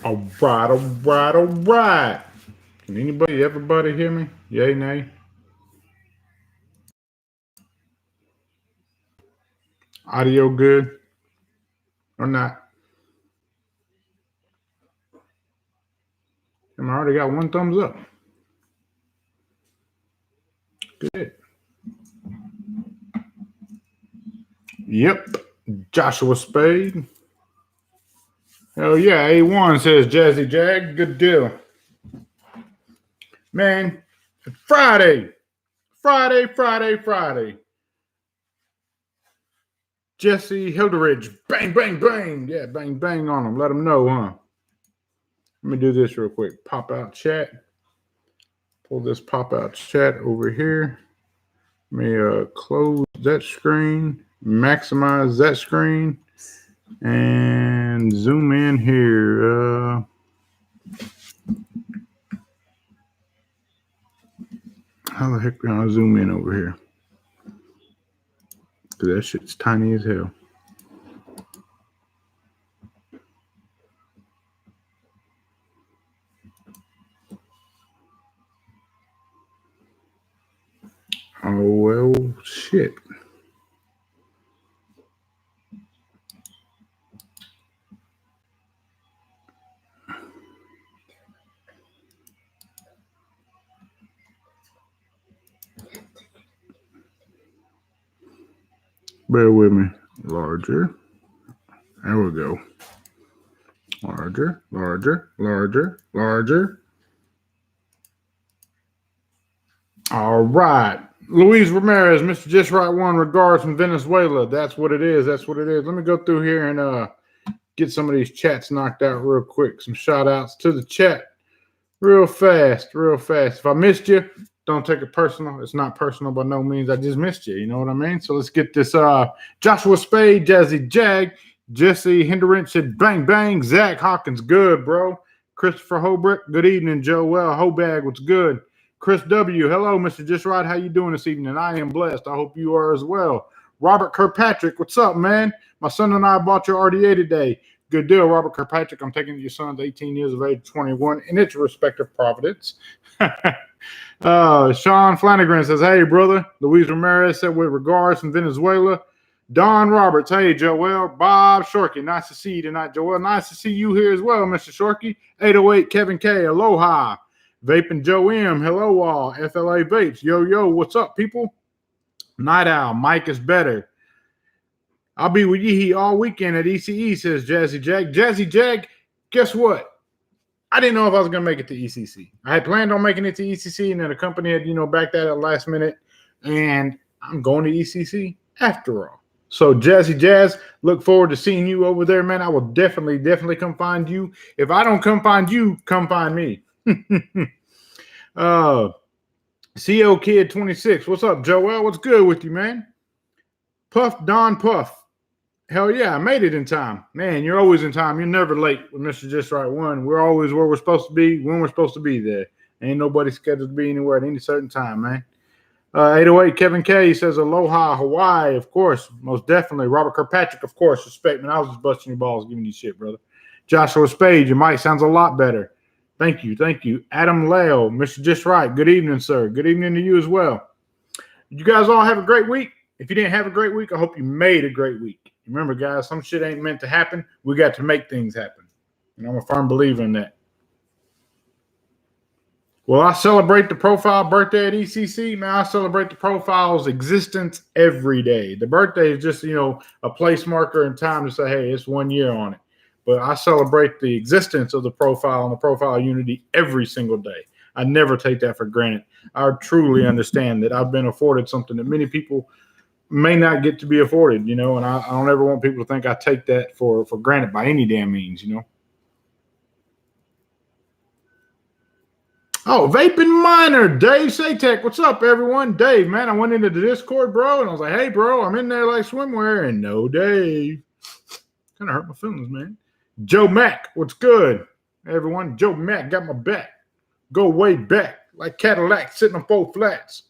All right, all right, all right. Can everybody hear me? Yay, nay? Audio good or not? I already got one thumbs up. Good. Yep. Joshua Spade. Hell yeah. A1 says Jazzy Jag. Good deal. Man, Friday. Friday. Jesse Hilderidge. Bang, bang, bang. Yeah, bang, bang on him. Let him know, huh? Let me do this real quick. Pop out chat. Pull this pop out chat over here. Let me close that screen, maximize that screen, and zoom in here. How the heck can I zoom in over here? Because that shit's tiny as hell. Oh, well, shit. Bear with me. Larger. There we go. Larger. All right. Luis Ramirez, Mr. Just Right One, regards from Venezuela. That's what it is. Let me go through here and get some of these chats knocked out real quick. Some shout outs to the chat real fast. If I missed you, don't take it personal. It's not personal by no means. I just missed you. You know what I mean? So let's get this. Joshua Spade, Jazzy Jag, Jesse Hinderich said bang bang. Zach Hawkins, good, bro. Christopher Holbrook, good evening. Joel Hobag, what's good? Chris W, hello, Mr. Just Right. How you doing this evening? I am blessed. I hope you are as well. Robert Kirkpatrick, what's up, man? My son and I bought your RDA today. Good deal, Robert Kirkpatrick. I'm taking your son's 18 years of age, 21, in its respective providence. Sean Flanagan says, hey, brother. Luis Ramirez said, with regards from Venezuela. Don Roberts, hey, Joel. Bob Shorkey, nice to see you tonight, Joel. Nice to see you here as well, Mr. Shorkey. 808 Kevin K, aloha. Vaping Joe M, hello all. FLA Vapes, yo, what's up, people? Night Owl, Mike is better. I'll be with Yeehee all weekend at ECE, says Jazzy Jag. Jazzy Jag, guess what? I didn't know if I was going to make it to ECC. I had planned on making it to ECC, and then the company had, backed that at the last minute, and I'm going to ECC after all. So, Jazzy Jazz, look forward to seeing you over there, man. I will definitely come find you. If I don't come find you, come find me. CO Kid 26, what's up, Joel? What's good with you, man? Puff Don Puff, hell yeah, I made it in time. Man, you're always in time. You're never late with Mr. Just Right One. We're always where we're supposed to be when we're supposed to be there. Ain't nobody scheduled to be anywhere at any certain time, man. 808 Kevin K says aloha Hawaii, of course, most definitely. Robert Kirkpatrick, of course. Respect, man. I was just busting your balls giving you shit, brother. Joshua Spade, your mic sounds a lot better. Thank you. Adam Leo, Mr. Just Right. Good evening, sir. Good evening to you as well. You guys all have a great week. If you didn't have a great week, I hope you made a great week. Remember, guys, some shit ain't meant to happen. We got to make things happen. And I'm a firm believer in that. Well, I celebrate the profile birthday at ECC. Man, I celebrate the profile's existence every day. The birthday is just, a place marker in time to say, hey, it's 1 year on it. But I celebrate the existence of the profile and the profile unity every single day. I never take that for granted. I truly understand that I've been afforded something that many people may not get to be afforded, and I don't ever want people to think I take that for granted by any damn means, Oh, Vaping Miner, Dave Satek. What's up, everyone? Dave, man, I went into the Discord, bro, and I was like, hey, bro, I'm in there like swimwear, and no Dave. Kind of hurt my feelings, man. Joe Mack, what's good, everyone? Joe Mack got my back. Go way back, like Cadillac sitting on 4 flats.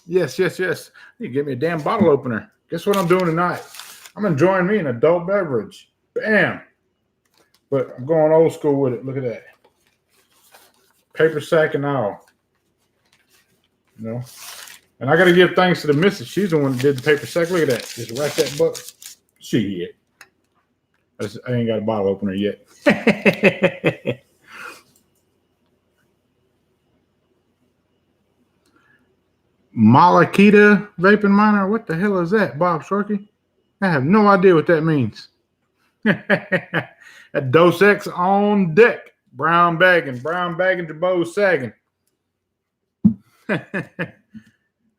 Yes. You give me a damn bottle opener. Guess what I'm doing tonight? I'm enjoying me an adult beverage. Bam. But I'm going old school with it. Look at that. Paper sack and all. You know? And I got to give thanks to the missus. She's the one that did the paper sack. Look at that. Just wrap that buck. She hit. I ain't got a bottle opener yet. Malakita vaping miner. What the hell is that, Bob Sharkey? I have no idea what that means. That Dos Ex on deck. Brown bagging Jabot sagging.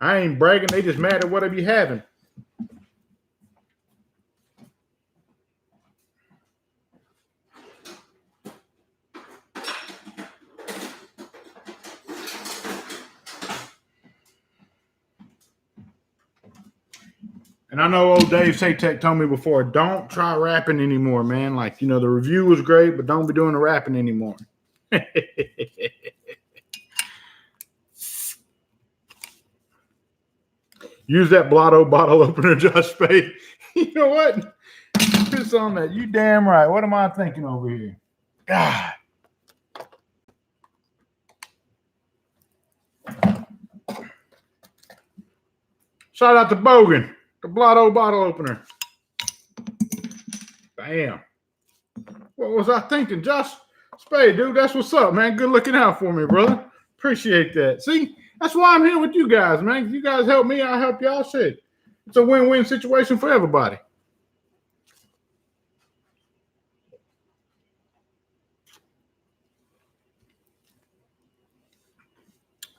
I ain't bragging. They just mad at what I be having. And I know old Dave Satek told me before, don't try rapping anymore, man. Like, you know, the review was great, but don't be doing the rapping anymore. Use that Blotto bottle opener, Josh Spade. You know what? Piss on that. You damn right. What am I thinking over here? God. Shout out to Bogan, the Blotto bottle opener. Bam. What was I thinking? Josh Spade, dude, that's what's up, man. Good looking out for me, brother. Appreciate that. See, that's why I'm here with you guys, man. You guys help me, I help y'all. Shit. It's a win-win situation for everybody.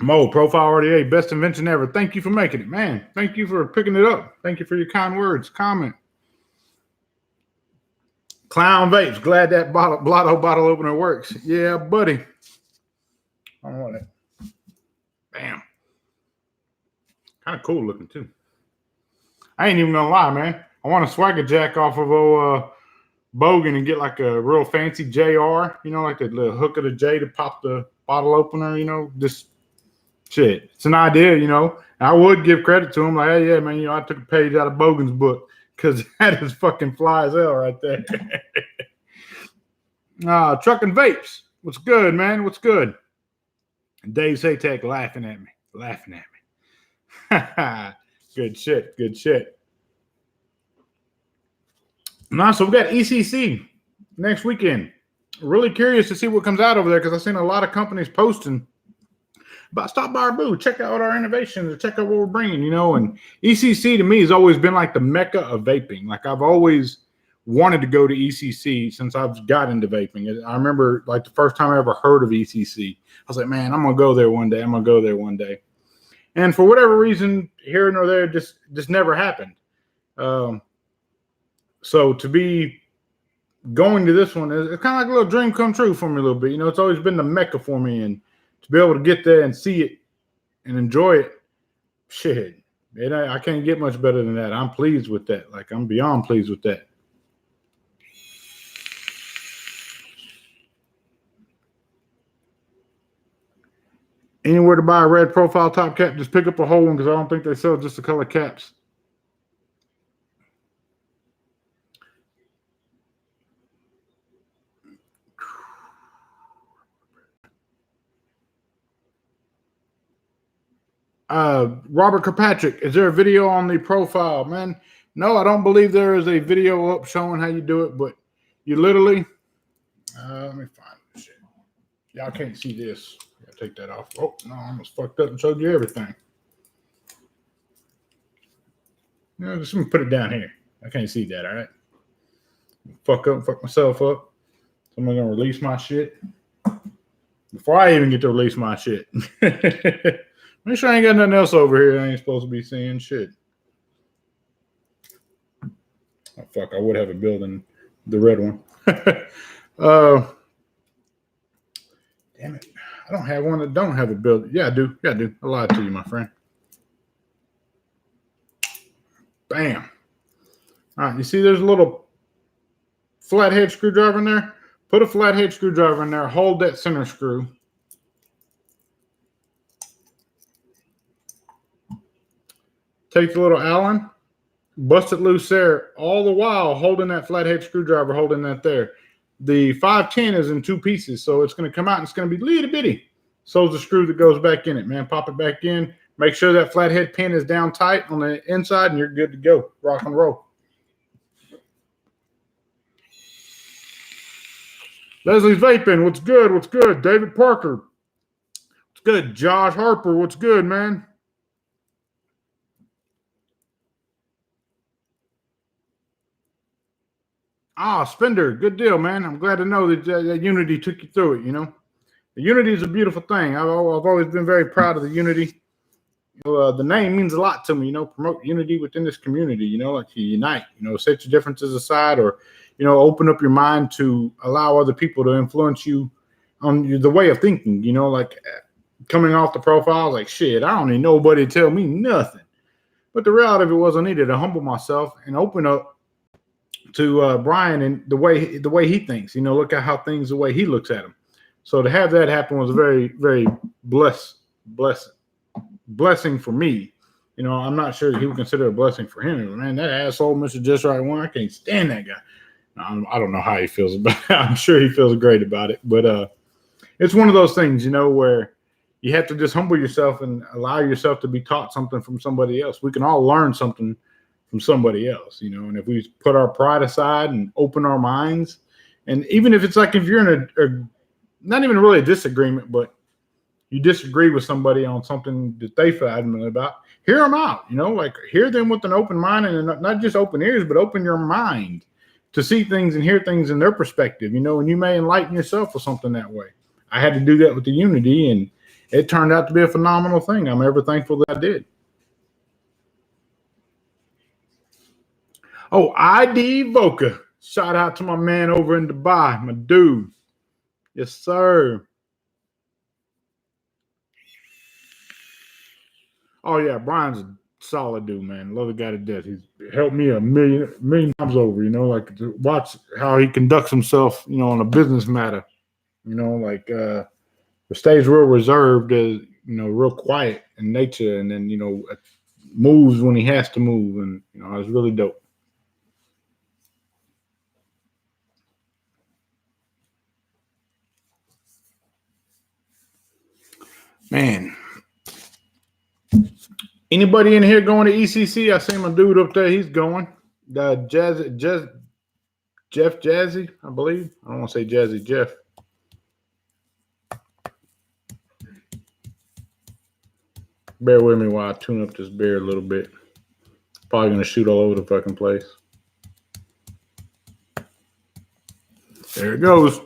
Mo, Profile RDA, best invention ever. Thank you for making it, man. Thank you for picking it up. Thank you for your kind words. Comment. Clown Vapes, glad that Blotto bottle opener works. Yeah, buddy. I want it. Bam. Kind of cool looking, too. I ain't even gonna lie, man. I want to swagger jack off of Bogan and get like a real fancy JR, you know, like the little hook of the J to pop the bottle opener, you know, just shit. It's an idea, you know. And I would give credit to him, like, hey, yeah, man, you know, I took a page out of Bogan's book because that is fucking fly as hell right there. Trucking Vapes. What's good, man? What's good? And Dave Satek laughing at me. Good shit. Good shit. Now, so we got ECC next weekend. Really curious to see what comes out over there because I've seen a lot of companies posting about stop by our booth, check out our innovations, or check out what we're bringing, you know. And ECC to me has always been like the mecca of vaping. Like I've always wanted to go to ECC since I've got into vaping. I remember like the first time I ever heard of ECC, I was like, man, I'm gonna go there one day. And for whatever reason, here nor there, just never happened. So to be going to this one, it's kind of like a little dream come true for me a little bit. You know, it's always been the mecca for me. And to be able to get there and see it and enjoy it, shit, I can't get much better than that. I'm pleased with that. Like, I'm beyond pleased with that. Anywhere to buy a red profile top cap, just pick up a whole one because I don't think they sell just the color caps. Robert Kirkpatrick, is there a video on the profile, man? No, I don't believe there is a video up showing how you do it, but you literally, let me find this shit. Y'all can't see this. Gotta take that off. Oh, no, I almost fucked up and showed you everything. No, just let me put it down here. I can't see that, all right? Fuck myself up. So I'm gonna release my shit before I even get to release my shit. Make sure I ain't got nothing else over here I ain't supposed to be seeing. Shit. Oh, fuck. I would have a building, the red one. Damn it. I don't have one that don't have a building. Yeah, I do. Yeah, I do. I lied to you, my friend. Bam. All right. You see there's a little flathead screwdriver in there? Put a flathead screwdriver in there. Hold that center screw. Take the little Allen, busted loose there, all the while holding that flathead screwdriver, holding that there. The 510 is in two pieces, so it's going to come out and it's going to be little bitty. So is the screw that goes back in it, man. Pop it back in. Make sure that flathead pin is down tight on the inside, and you're good to go. Rock and roll. Leslie's Vaping, what's good? What's good? David Parker, what's good? Josh Harper, what's good, man? Spender, good deal, man. I'm glad to know that Unity took you through it, you know. The Unity is a beautiful thing. I've always been very proud of the Unity. The name means a lot to me, you know, promote unity within this community, you know, like you unite, you know, set your differences aside, or, you know, open up your mind to allow other people to influence you on the way of thinking, you know, like coming off the profile, like, shit, I don't need nobody to tell me nothing. But the reality of it was I needed to humble myself and open up to Brian and the way he thinks, you know, look at how things, the way he looks at them. So to have that happen was a very, very blessing for me. You know, I'm not sure that he would consider it a blessing for him. Man, that asshole, Mr.JustRight one, I can't stand that guy. I don't know how he feels about it. I'm sure he feels great about it. But it's one of those things, you know, where you have to just humble yourself and allow yourself to be taught something from somebody else. We can all learn something from somebody else, you know, and if we put our pride aside and open our minds, and even if it's like if you're in a not even really a disagreement, but you disagree with somebody on something that they feel adamant about, hear them out, you know, like hear them with an open mind, and not just open ears, but open your mind to see things and hear things in their perspective, you know, and you may enlighten yourself with something that way. I had to do that with the Unity, and it turned out to be a phenomenal thing. I'm ever thankful that I did. Oh, ID Voca. Shout out to my man over in Dubai, my dude. Yes, sir. Oh, yeah, Brian's a solid dude, man. Love the guy to death. He's helped me a million times over, you know, like to watch how he conducts himself, you know, on a business matter. You know, like stays real reserved, you know, real quiet in nature, and then, you know, moves when he has to move. And, you know, it's really dope. Man. Anybody in here going to ECC? I see my dude up there. He's going. Jeff Jazzy, I believe. I don't want to say Jazzy Jeff. Bear with me while I tune up this beer a little bit. Probably going to shoot all over the fucking place. There it goes.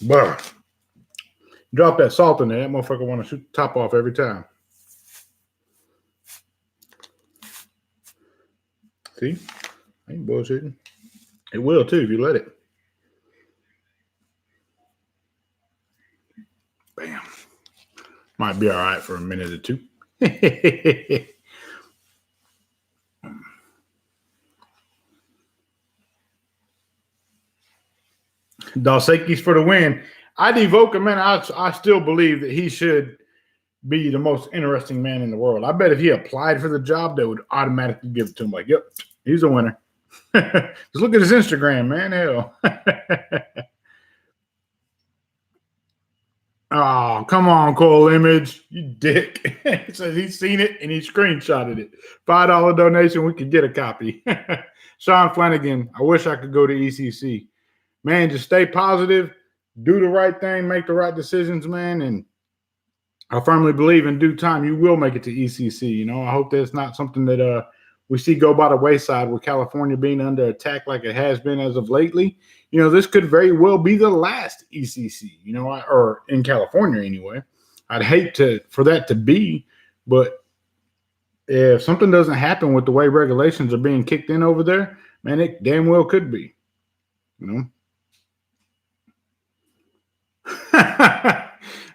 Bruh. Drop that salt in there. That motherfucker want to shoot the top off every time. See? I ain't bullshitting. It will too if you let it. Bam. Might be all right for a minute or two. Dos Equis for the win. ID Voca, man, I still believe that he should be the most interesting man in the world. I bet if he applied for the job, they would automatically give it to him. Like, yep, he's a winner. Just look at his Instagram, man. Hell. Oh, come on, Cole Image. You dick. He says he's seen it and he screenshotted it. $5 donation, we could get a copy. Sean Flanagan, I wish I could go to ECC. Man, just stay positive, do the right thing, make the right decisions, man. And I firmly believe in due time you will make it to ECC. You know, I hope that's not something that we see go by the wayside with California being under attack like it has been as of lately. You know, this could very well be the last ECC, you know, or in California anyway. I'd hate for that to be, but if something doesn't happen with the way regulations are being kicked in over there, man, it damn well could be, you know.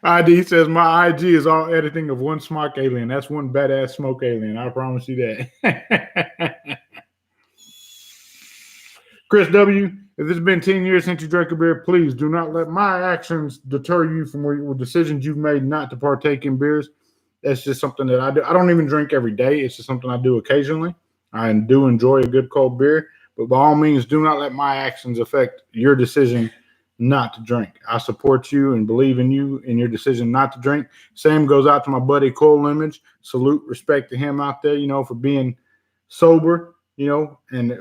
ID says my IG is all editing of one smoke alien. That's one badass smoke alien. I promise you that. Chris W., if it's been 10 years since you drank a beer, please do not let my actions deter you from your decisions you've made not to partake in beers. That's just something that I do. I don't even drink every day. It's just something I do occasionally. I do enjoy a good cold beer, but by all means, do not let my actions affect your decision not to drink. I support you and believe in you in your decision not to drink. Same goes out to my buddy Cole Image. Salute, respect to him out there, for being sober, and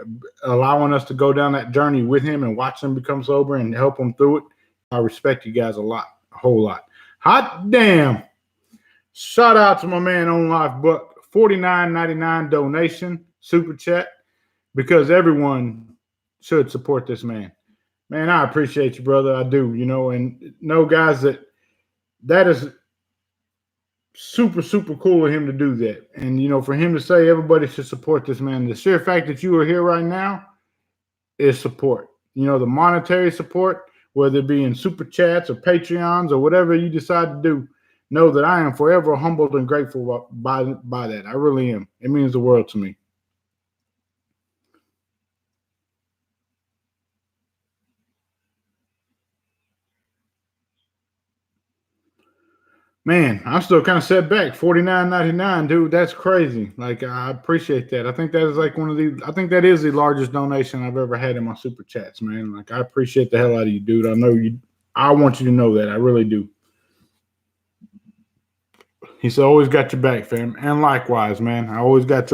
allowing us to go down that journey with him and watch him become sober and help him through it. I respect you guys a whole lot. Hot damn. Shout out to my man On Life Buck, $49.99 donation, super chat, because everyone should support this man. Man, I appreciate you, brother. I do, and guys, that is super, super cool of him to do that. And, for him to say everybody should support this man, the sheer fact that you are here right now is support. The monetary support, whether it be in super chats or Patreons or whatever you decide to do, know that I am forever humbled and grateful by that. I really am. It means the world to me. Man, I'm still kind of set back. $49.99, dude. That's crazy. Like, I appreciate that. I think that is that is the largest donation I've ever had in my super chats, man. Like, I appreciate the hell out of you, dude. I want you to know that. I really do. He said, always got your back, fam. And likewise, man. I always got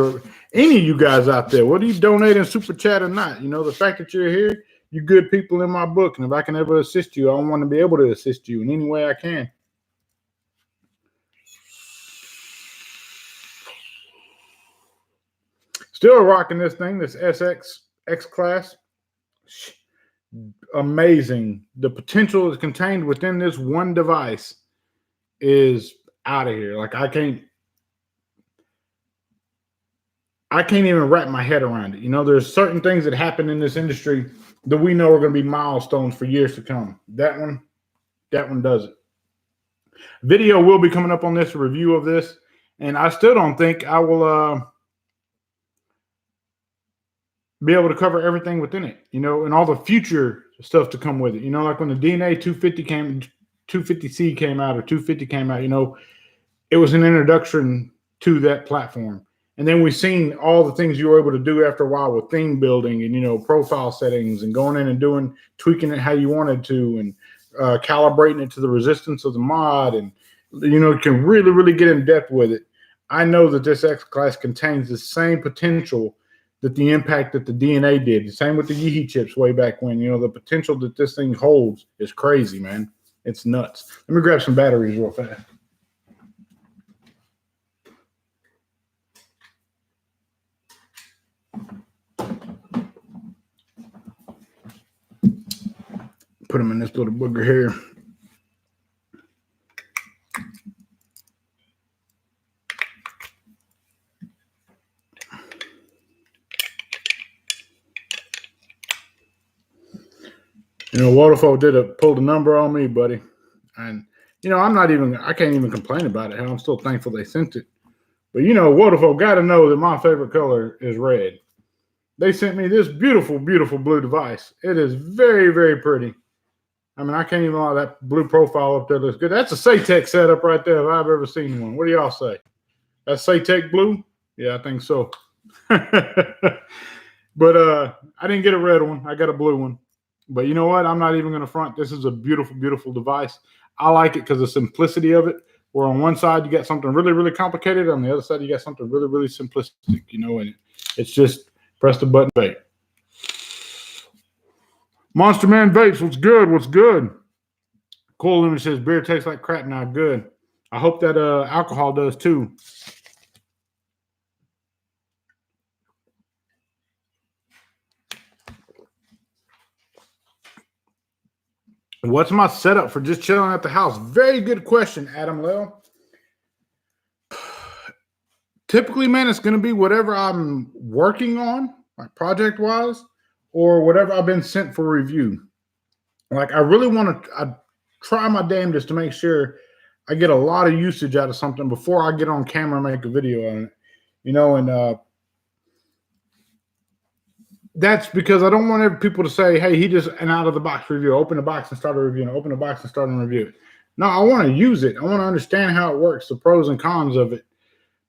any of you guys out there, whether you donate in super chat or not, the fact that you're here, you good people in my book. And if I can ever assist you, I want to be able to assist you in any way I can. Still rocking this thing, this SX X class. Amazing. The potential that's contained within this one device is out of here. Like, I can't even wrap my head around it. There's certain things that happen in this industry that we know are going to be milestones for years to come. That one does it. Video will be coming up on this, a review of this, and I still don't think I will be able to cover everything within it, and all the future stuff to come with it. Like when the DNA 250C came out, or 250 came out, it was an introduction to that platform. And then we've seen all the things you were able to do after a while with theme building and, profile settings and going in and tweaking it how you wanted to, and calibrating it to the resistance of the mod. And, you can really, really get in depth with it. I know that this X class contains the same potential that the impact that the DNA did. The same with the Yeehy chips way back when. The potential that this thing holds is crazy, man. It's nuts. Let me grab some batteries real fast. Put them in this little booger here. Waterfall pulled a number on me, buddy. And, I can't even complain about it. Hell, I'm still thankful they sent it. But, Waterfall got to know that my favorite color is red. They sent me this beautiful, beautiful blue device. It is very, very pretty. I mean, I can't even lie. That blue profile up there looks good. That's a Saytech setup right there if I've ever seen one. What do y'all say? That's Saytech blue? Yeah, I think so. But I didn't get a red one. I got a blue one. But you know what? I'm not even going to front. This is a beautiful, beautiful device. I like it because the simplicity of it, where on one side you got something really, really complicated. On the other side, you got something really, really simplistic, and it's just press the button, vape. Monster Man Vapes, what's good? What's good? Cool Limit says beer tastes like crap now. Good. I hope that alcohol does too. What's my setup for just chilling at the house? Very good question, Adam Lell. Typically, man, it's going to be whatever I'm working on, like project-wise, or whatever I've been sent for review. Like, I really want to I try my damnedest to make sure I get a lot of usage out of something before I get on camera and make a video on it. And that's because I don't want people to say, hey, he just an out of the box review. Open the box and start a review. And open the box and start a review. No, I want to use it. I want to understand how it works, the pros and cons of it,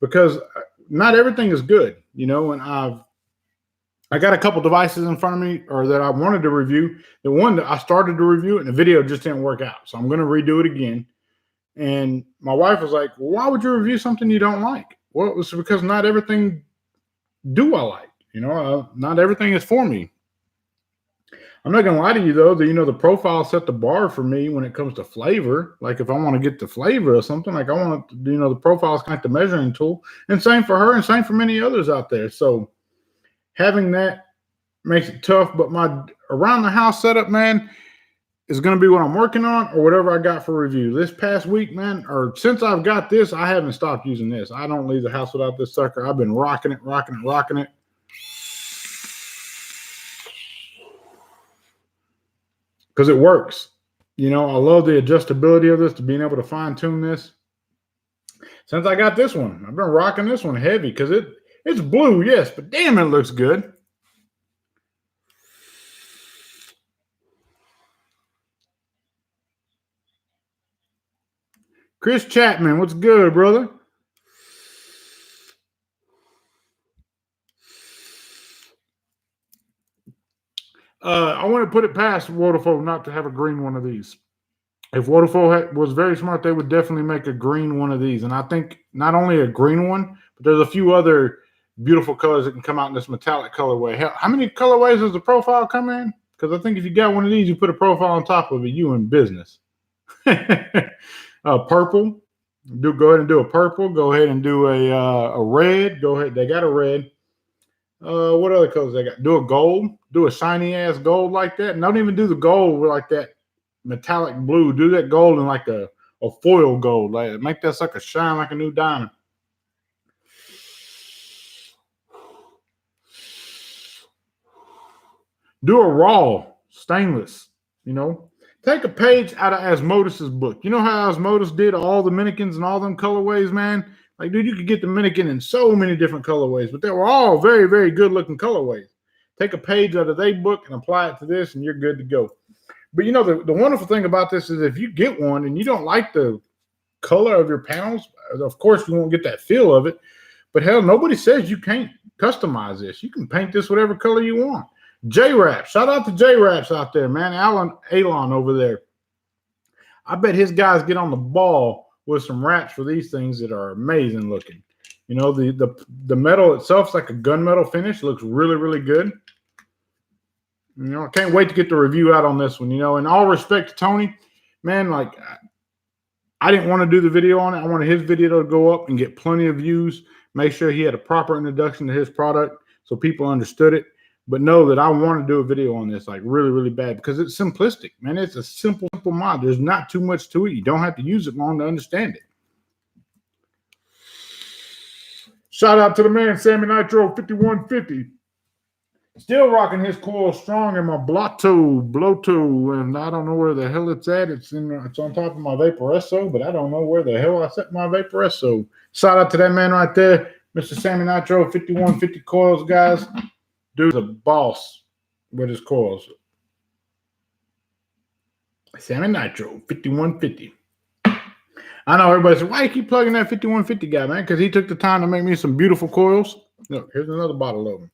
because not everything is good, and I got a couple devices in front of me or that I wanted to review. The one that I started to review and the video just didn't work out. So I'm going to redo it again. And my wife was like, well, why would you review something you don't like? Well, it's because not everything do I like. Not everything is for me. I'm not going to lie to you, though, that, the profile set the bar for me when it comes to flavor. Like if I want to get the flavor of something, like I want to, the profile is kind of the measuring tool. And same for her and same for many others out there. So having that makes it tough. But my around the house setup, man, is going to be what I'm working on or whatever I got for review. This past week, man, or since I've got this, I haven't stopped using this. I don't leave the house without this sucker. I've been rocking it. Because it works. I love the adjustability of this, to being able to fine tune this. Since I got this one, I've been rocking this one heavy because it's blue, yes, but damn, it looks good. Chris Chapman, what's good, brother? I want to put it past Vodafone not to have a green one of these. If Vodafone was very smart, they would definitely make a green one of these. And I think not only a green one, but there's a few other beautiful colors that can come out in this metallic colorway. Hell, how many colorways does the profile come in? Because I think if you got one of these, you put a profile on top of it, you in business. Purple. Go ahead and do a purple. Go ahead and do a red. Go ahead. They got a red. What other colors they got? Do a gold. Do a shiny ass gold like that. And don't even do the gold like that metallic blue. Do that gold in like a foil gold. Like make that sucker shine like a new diamond. Do a raw stainless. Take a page out of Asmodus's book. You know how Asmodus did all the Dominicans and all them colorways, man? Like, dude, you could get the Dominican in so many different colorways, but they were all very, very good looking colorways. Take a page out of their book and apply it to this, and you're good to go. But, the wonderful thing about this is if you get one and you don't like the color of your panels, of course, you won't get that feel of it. But, hell, nobody says you can't customize this. You can paint this whatever color you want. J-Rap. Shout out to J-Raps out there, man. Alon over there. I bet his guys get on the ball with some wraps for these things that are amazing looking. The metal itself is like a gunmetal finish. Looks really, really good. I can't wait to get the review out on this one. In all respect to Tony, man, like I didn't want to do the video on it. I wanted his video to go up and get plenty of views. Make sure he had a proper introduction to his product so people understood it. But know that I want to do a video on this like really, really bad because it's simplistic, man. It's a simple mod. There's not too much to it. You don't have to use it long to understand it. Shout out to the man, Sammy Nitro 5150. Still rocking his coil strong in my Blotto, and I don't know where the hell it's at. It's on top of my Vaporesso, but I don't know where the hell I set my Vaporesso. Shout out to that man right there, Mr. Sammy Nitro 5150 coils, guys. Dude's a boss with his coils. Sammy Nitro 5150. I know everybody says, why you keep plugging that 5150 guy, man? Because he took the time to make me some beautiful coils. Look, here's another bottle of them.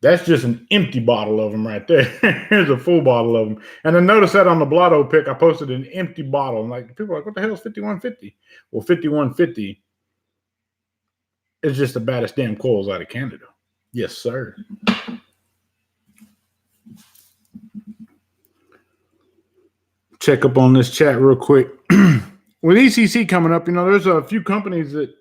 That's just an empty bottle of them right there. Here's a full bottle of them. And then notice that on the Blotto pic, I posted an empty bottle. And like people are like, what the hell is 5150? Well, 5150 is just the baddest damn coils out of Canada. Yes, sir. Check up on this chat real quick. With ECC coming up, there's a few companies that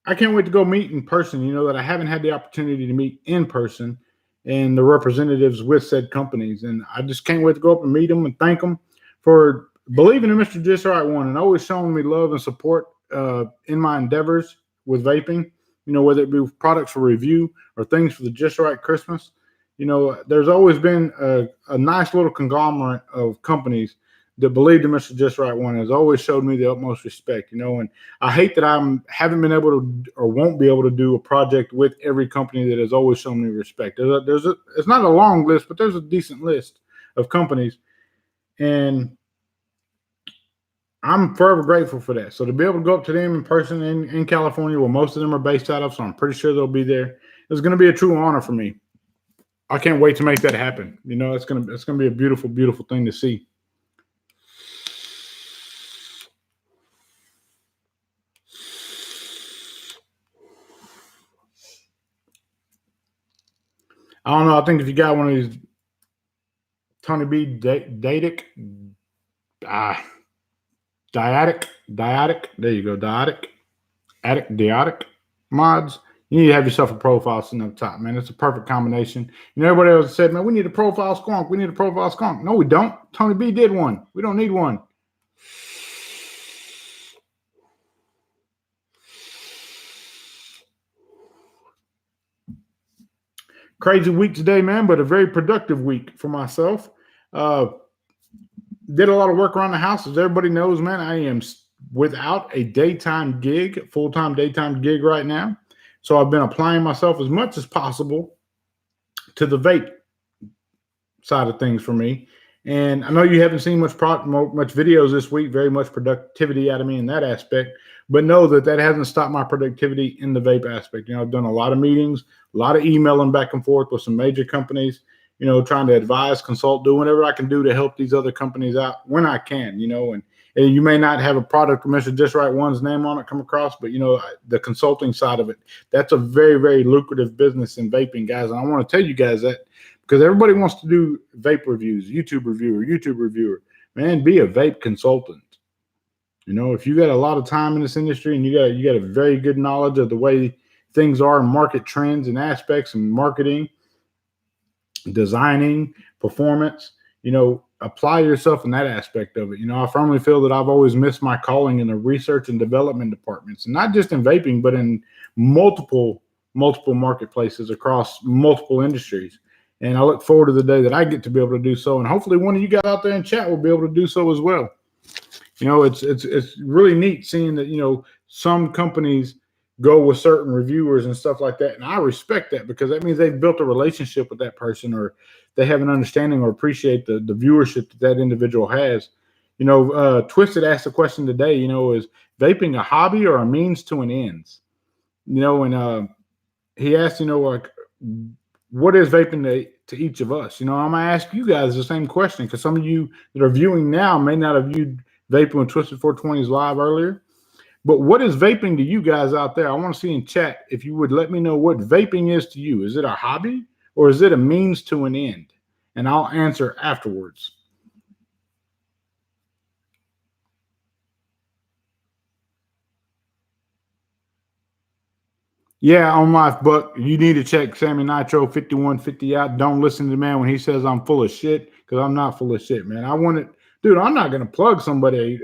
I can't wait to go meet in person, that I haven't had the opportunity to meet in person, and the representatives with said companies. And I just can't wait to go up and meet them and thank them for believing in Mr. JustRight One and always showing me love and support in my endeavors with vaping. Whether it be products for review or things for the Just Right Christmas, there's always been a nice little conglomerate of companies that believed in Mr. Just Right One has always showed me the utmost respect, and I hate that haven't been able to or won't be able to do a project with every company that has always shown me respect. It's not a long list, but there's a decent list of companies, and I'm forever grateful for that. So to be able to go up to them in person in California, where most of them are based out of, so I'm pretty sure they'll be there. It's going to be a true honor for me. I can't wait to make that happen. It's gonna be a beautiful, beautiful thing to see. I don't know. I think if you got one of these Tony B Dadic, Diotic, there you go, Diotic mods, you need to have yourself a profile sitting up top, man. It's a perfect combination. Everybody else said, man, we need a profile skunk. We need a profile skunk. No, we don't. Tony B did one. We don't need one. Crazy week today, man, but a very productive week for myself. Did a lot of work around the house. As everybody knows, man, I am without a daytime gig, full-time daytime gig right now. So I've been applying myself as much as possible to the vape side of things for me. And I know you haven't seen much videos this week, very much productivity out of me in that aspect, but know that hasn't stopped my productivity in the vape aspect. I've done a lot of meetings, a lot of emailing back and forth with some major companies, trying to advise, consult, do whatever I can do to help these other companies out when I can, and you may not have a product with Mr. Just Right One's name on it come across, but the consulting side of it, that's a very, very lucrative business in vaping, guys. And I want to tell you guys that because everybody wants to do vape reviews, YouTube reviewer, man, be a vape consultant. If you got a lot of time in this industry and you got a very good knowledge of the way things are in market trends and aspects and marketing, designing, performance, apply yourself in that aspect of it. I firmly feel that I've always missed my calling in the research and development departments, and not just in vaping, but in multiple marketplaces across multiple industries. And I look forward to the day that I get to be able to do so. And hopefully one of you guys out there in chat will be able to do so as well. It's really neat seeing that, some companies go with certain reviewers and stuff like that. And I respect that because that means they've built a relationship with that person, or they have an understanding or appreciate the viewership that individual has. Twisted asked the question today, is vaping a hobby or a means to an ends? And he asked, what is vaping to each of us? I'm going to ask you guys the same question because some of you that are viewing now may not have viewed vaping with Twisted 420s live earlier. But what is vaping to you guys out there? I want to see in chat if you would let me know what vaping is to you. Is it a hobby or is it a means to an end? And I'll answer afterwards. Yeah, on life, Buck, you need to check Sammy Nitro 5150 out. Don't listen to the man when he says I'm full of shit, because I'm not full of shit, man. Dude, I'm not going to plug somebody.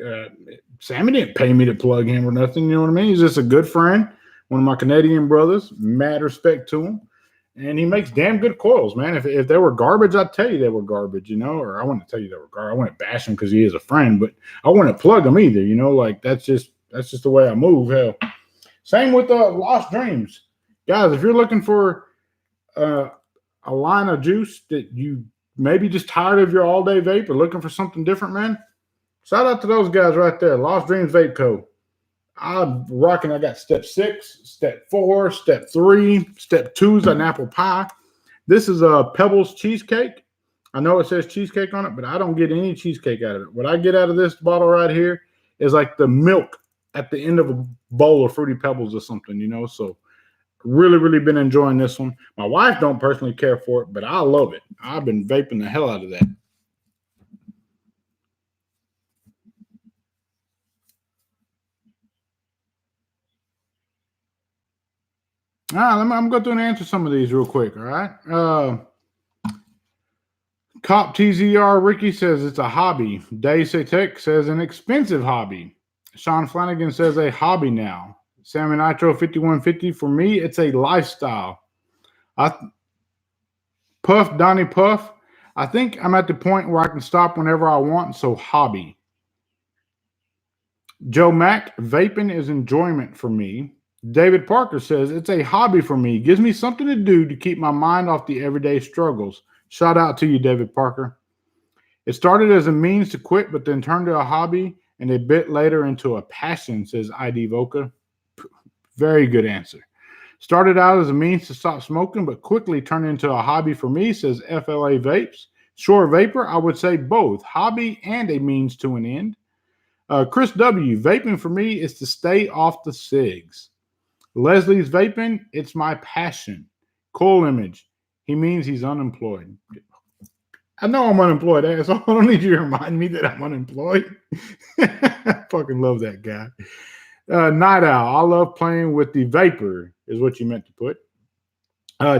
Sammy didn't pay me to plug him or nothing. You know what I mean? He's just a good friend, one of my Canadian brothers. Mad respect to him. And he makes damn good coils, man. If they were garbage, I'd tell you they were garbage, or I wouldn't tell you they were garbage. I wouldn't bash him because he is a friend, but I wouldn't plug him either, like that's just the way I move. Hell. Same with Lost Dreams. Guys, if you're looking for a line of juice that you maybe just tired of your all-day vape or looking for something different, man, shout out to those guys right there, Lost Dreams Vape Co. I'm rocking. I got step 6, step 4, step 3, step 2 is an apple pie. This is a Pebbles cheesecake. I know it says cheesecake on it, but I don't get any cheesecake out of it. What I get out of this bottle right here is like the milk at the end of a bowl of Fruity Pebbles or something, so really, really been enjoying this one. My wife don't personally care for it, but I love it. I've been vaping the hell out of that. All right, I'm going to answer some of these real quick, all right? Cop TZR Ricky says it's a hobby. Dave Tech says an expensive hobby. Sean Flanagan says a hobby now. Sammy Nitro 5150, for me, it's a lifestyle. Donnie Puff, I think I'm at the point where I can stop whenever I want, so hobby. Joe Mack, vaping is enjoyment for me. David Parker says, it's a hobby for me. Gives me something to do to keep my mind off the everyday struggles. Shout out to you, David Parker. It started as a means to quit, but then turned to a hobby and a bit later into a passion, says ID Voca. Very good answer. Started out as a means to stop smoking, but quickly turned into a hobby for me, says FLA Vapes. Sure Vapor, I would say both, hobby and a means to an end. Chris W., vaping for me is to stay off the cigs. Leslie's vaping, it's my passion. Cool Image, he means he's unemployed. I know I'm unemployed, asshole. I don't need you to remind me that I'm unemployed. I fucking love that guy. Night Owl, I love playing with the vapor, is what you meant to put.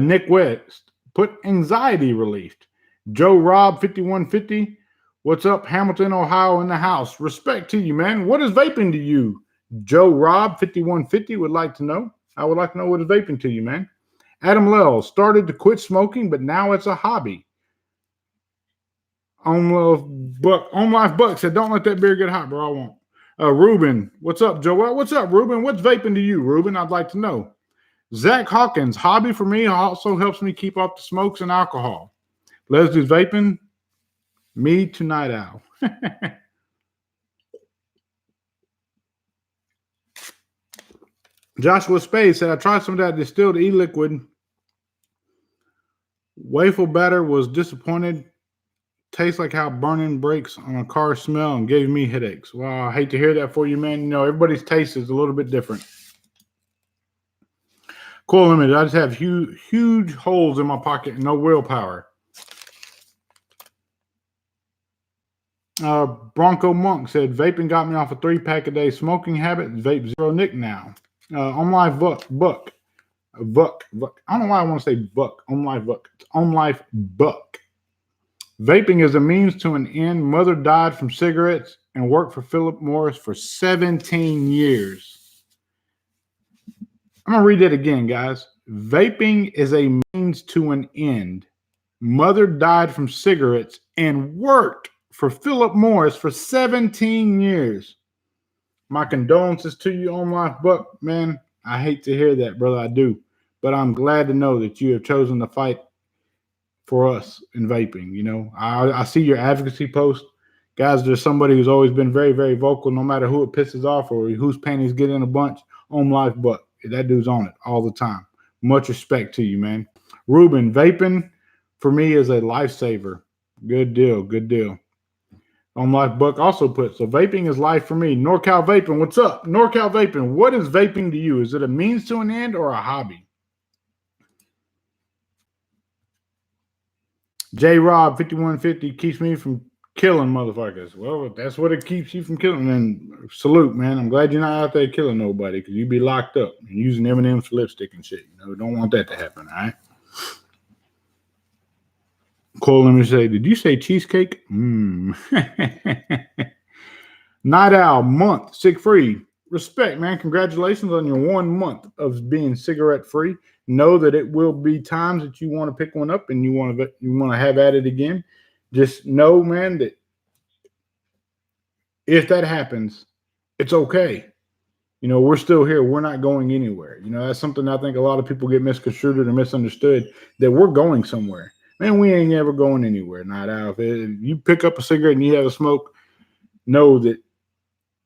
Nick West, put anxiety relieved. Joe Rob 5150, what's up, Hamilton, Ohio in the house? Respect to you, man. What is vaping to you? Joe Rob 5150 would like to know. I would like to know what is vaping to you, man. Adam Lell, started to quit smoking, but now it's a hobby. On Life Buck said, don't let that beer get hot, bro. I won't. Ruben, what's up, Joel? What's up, Ruben? What's vaping to you, Ruben? I'd like to know. Zach Hawkins, hobby for me also helps me keep off the smokes and alcohol. Leslie's vaping, me to Night Owl. Joshua Spade said, I tried some of that distilled e-liquid. Waffle batter was disappointed. Tastes like how burning brakes on a car smell and gave me headaches. Well, I hate to hear that for you, man. You know, everybody's taste is a little bit different. Cool Image, I just have huge holes in my pocket and no willpower. Bronco Monk said, vaping got me off a 3-pack a day smoking habit. Vape zero Nick now. On Life Buck. I don't know why I want to say Buck. On Life Buck. It's On Life Buck. Vaping is a means to an end. Mother died from cigarettes and worked for Philip Morris for 17 years. I'm going to read that again, guys. Vaping is a means to an end. Mother died from cigarettes and worked for Philip Morris for 17 years. My condolences to you, On Life Buck. Man, I hate to hear that, brother. I do. But I'm glad to know that you have chosen to fight for us in vaping. You know, I see your advocacy post. Guys, there's somebody who's always been very, very vocal, no matter who it pisses off or whose panties get in a bunch. On Life Buck. That dude's on it all the time. Much respect to you, man. Ruben, vaping for me is a lifesaver. Good deal. Good deal. On Life Buck also put, so vaping is life for me. NorCal Vaping, what's up? NorCal Vaping, what is vaping to you? Is it a means to an end or a hobby? J Rob 5150 keeps me from killing motherfuckers. Well, that's what it keeps you from killing. And salute, man. I'm glad you're not out there killing nobody because you'd be locked up and using M&M's for lipstick and shit. You know, don't want that to happen, all right? Cole, let me say, did you say cheesecake? Night Owl, month, cig-free. Respect, man. Congratulations on your 1 month of being cigarette-free. Know that it will be times that you want to pick one up and you want to have at it again. Just know, man, that if that happens, it's okay. You know, we're still here. We're not going anywhere. You know, that's something I think a lot of people get misconstrued or misunderstood, that we're going somewhere. Man, we ain't ever going anywhere, Night Owl. If you pick up a cigarette and you have a smoke, know that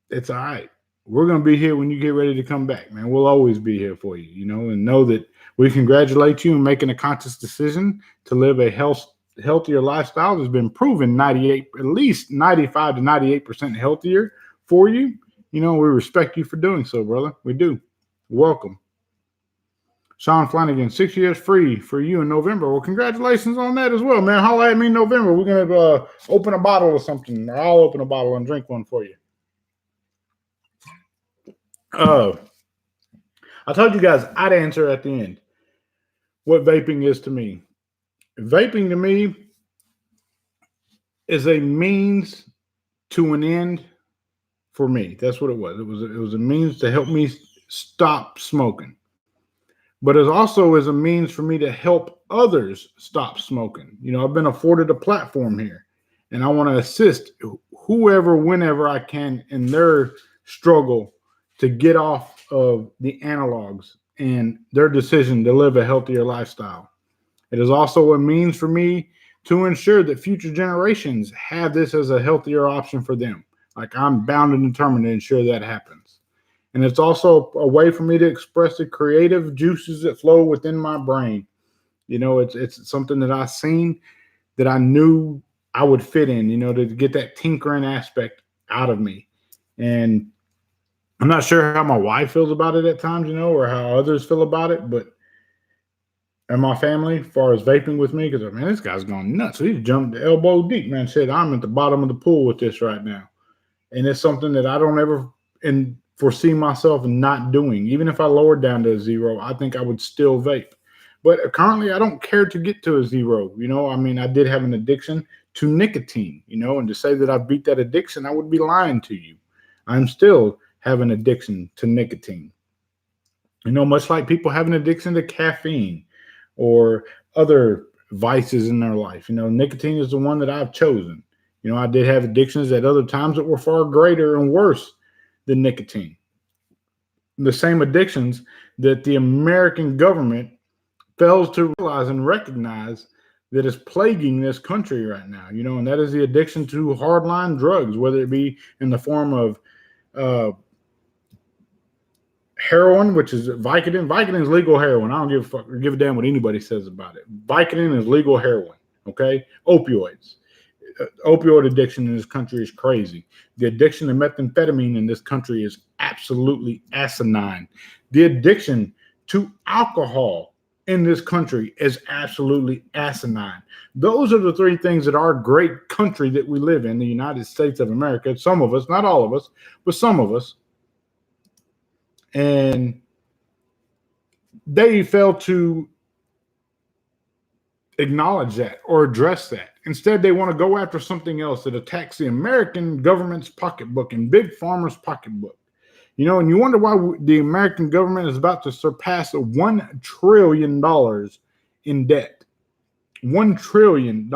it's all right. We're going to be here when you get ready to come back, man. We'll always be here for you, you know, and know that we congratulate you on making a conscious decision to live a healthier lifestyle that's been proven at least 95 to 98% healthier for you. You know, we respect you for doing so, brother. We do. Welcome. Sean Flanagan, 6 years free for you in November. Well, congratulations on that as well, man. Holla at me in November. We're going to open a bottle or something, or I'll open a bottle and drink one for you. I told you guys I'd answer at the end what vaping is to me. Vaping to me is a means to an end for me. That's what it was. It was a means to help me stop smoking. But it also is a means for me to help others stop smoking. I've been afforded a platform here, and I want to assist whoever, whenever I can, in their struggle to get off of the analogs and their decision to live a healthier lifestyle. It is also a means for me to ensure that future generations have this as a healthier option for them. Like, I'm bound and determined to ensure that happens. And it's also a way for me to express the creative juices that flow within my brain. It's something that I've seen that I knew I would fit in, to get that tinkering aspect out of me. And I'm not sure how my wife feels about it at times, or how others feel about it, but and my family, as far as vaping with me, because, man, this guy's gone nuts. He jumped elbow deep, man. Said, I'm at the bottom of the pool with this right now. And it's something that I don't ever foresee myself not doing. Even if I lowered down to a zero, I think I would still vape. But currently, I don't care to get to a zero. I did have an addiction to nicotine, and to say that I beat that addiction, I would be lying to you. I'm still have an addiction to nicotine. Much like people have an addiction to caffeine or other vices in their life. Nicotine is the one that I've chosen. I did have addictions at other times that were far greater and worse than nicotine. The same addictions that the American government fails to realize and recognize that is plaguing this country right now, and that is the addiction to hardline drugs, whether it be in the form of heroin, which is Vicodin. Vicodin is legal heroin. I don't give a damn what anybody says about it. Vicodin is legal heroin. Okay, opioids. Opioid addiction in this country is crazy. The addiction to methamphetamine in this country is absolutely asinine. The addiction to alcohol in this country is absolutely asinine. Those are the three things that our great country that we live in, the United States of America, some of us, not all of us, but some of us, and they fail to acknowledge that or address that. Instead, they want to go after something else that attacks the American government's pocketbook and big pharma's pocketbook. And you wonder why the American government is about to surpass $1 trillion in debt. $1 trillion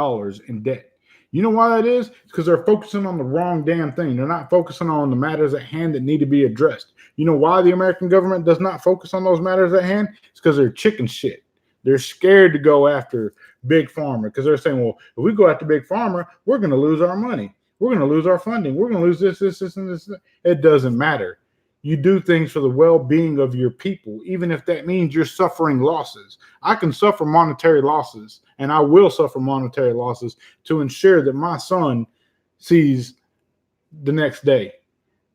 in debt. You know why that is? It's because they're focusing on the wrong damn thing. They're not focusing on the matters at hand that need to be addressed. You know why the American government does not focus on those matters at hand? It's because they're chicken shit. They're scared to go after big pharma because they're saying, well, if we go after big pharma, we're going to lose our money. We're going to lose our funding. We're going to lose this, and this. It doesn't matter. You do things for the well-being of your people, even if that means you're suffering losses. I can suffer monetary losses, and I will suffer monetary losses to ensure that my son sees the next day.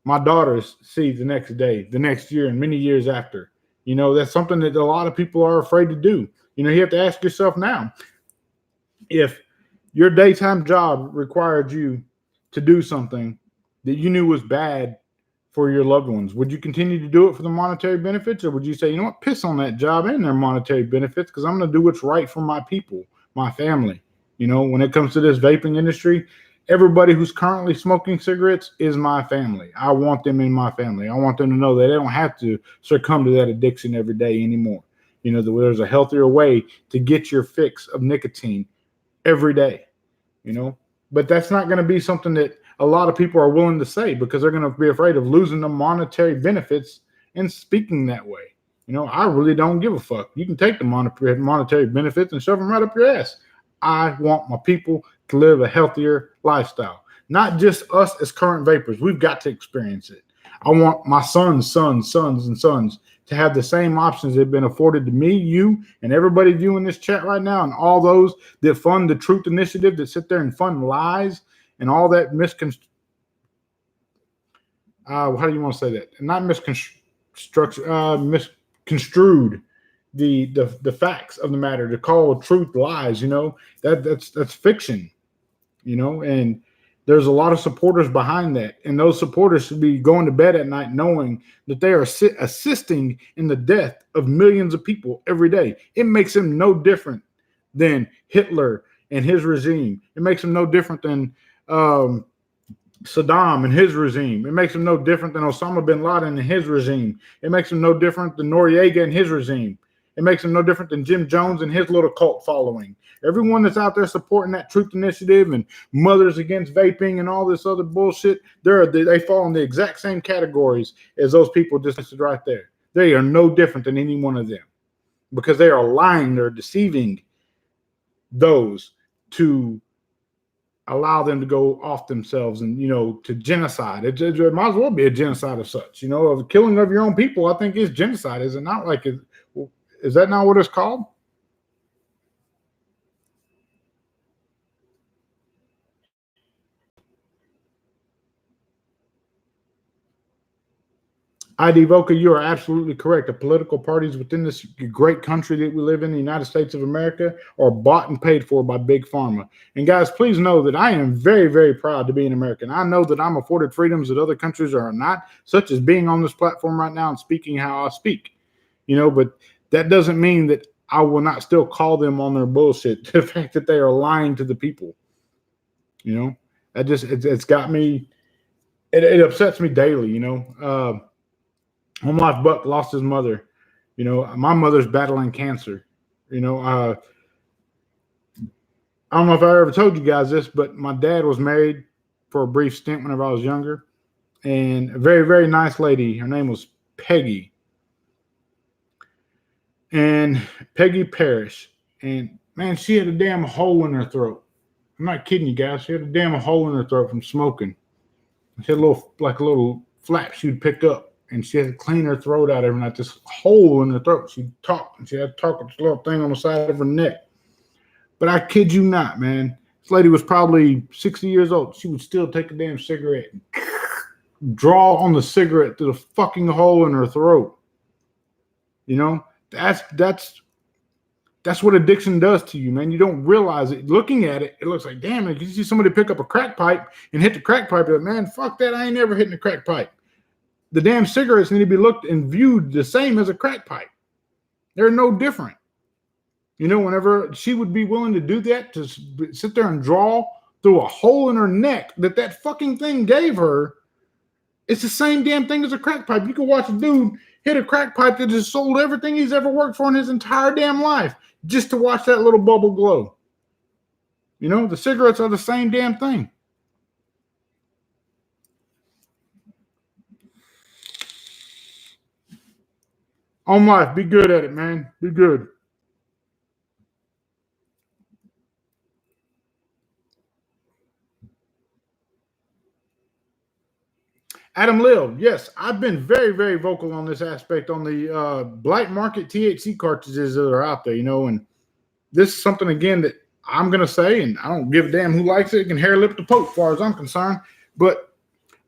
My daughters see the next day, the next year, and many years after. That's something that a lot of people are afraid to do. You have to ask yourself now, if your daytime job required you to do something that you knew was bad for your loved ones, would you continue to do it for the monetary benefits? Or would you say, piss on that job and their monetary benefits, because I'm going to do what's right for my people, my family. When it comes to this vaping industry, everybody who's currently smoking cigarettes is my family. I want them in my family. I want them to know that they don't have to succumb to that addiction every day anymore. That there's a healthier way to get your fix of nicotine every day, But that's not going to be something that a lot of people are willing to say because they're going to be afraid of losing the monetary benefits and speaking that way. I really don't give a fuck. You can take the monetary benefits and shove them right up your ass. I want my people to live a healthier lifestyle. Not just us as current vapors. We've got to experience it. I want my sons to have the same options that have been afforded to me, you, and everybody viewing this chat right now, and all those that fund the Truth Initiative, that sit there and fund lies and all that how do you want to say that? Not misconstrued the facts of the matter, to call truth lies. That's fiction. And there's a lot of supporters behind that, and those supporters should be going to bed at night knowing that they are assisting in the death of millions of people every day. It makes them no different than Hitler and his regime. It makes them no different than Saddam and his regime. It makes them no different than Osama bin Laden and his regime. It makes them no different than Noriega and his regime. It makes them no different than Jim Jones and his little cult following. Everyone that's out there supporting that Truth Initiative and Mothers Against Vaping and all this other bullshit, they fall in the exact same categories as those people just listed right there. They are no different than any one of them because they are lying. They're deceiving those to allow them to go off themselves and, to genocide. It might as well be a genocide of such, of the killing of your own people. I think is genocide. Is it not? Is that not what it's called? ID Voca, you are absolutely correct. The political parties within this great country that we live in, the United States of America, are bought and paid for by Big Pharma. And guys, please know that I am very, very proud to be an American. I know that I'm afforded freedoms that other countries are not, such as being on this platform right now and speaking how I speak. But that doesn't mean that I will not still call them on their bullshit. The fact that they are lying to the people, it's got me. It upsets me daily. Home Life Buck lost his mother. My mother's battling cancer. I don't know if I ever told you guys this, but my dad was married for a brief stint whenever I was younger, and a very, very nice lady. Her name was Peggy. And Peggy Parrish. And man, she had a damn hole in her throat. I'm not kidding you guys. She had a damn hole in her throat from smoking. She had a little flap she'd pick up. And she had to clean her throat out every night. This hole in her throat. She'd talk, and she had to talk with this little thing on the side of her neck. But I kid you not, man. This lady was probably 60 years old. She would still take a damn cigarette and draw on the cigarette to the fucking hole in her throat. That's what addiction does to you, man. You don't realize it. Looking at it, it looks like, damn, if you see somebody pick up a crack pipe and hit the crack pipe, you're like, man, fuck that. I ain't never hitting a crack pipe. The damn cigarettes need to be looked and viewed the same as a crack pipe. They're no different. Whenever she would be willing to do that, to sit there and draw through a hole in her neck that fucking thing gave her, it's the same damn thing as a crack pipe. You can watch a dude hit a crack pipe that just sold everything he's ever worked for in his entire damn life just to watch that little bubble glow. The cigarettes are the same damn thing. On life, be good at it, man. Be good. Adam Lil, yes, I've been very, very vocal on this aspect on the black market THC cartridges that are out there, and this is something, again, that I'm going to say, and I don't give a damn who likes it. It can hair lip the Pope, as far as I'm concerned. But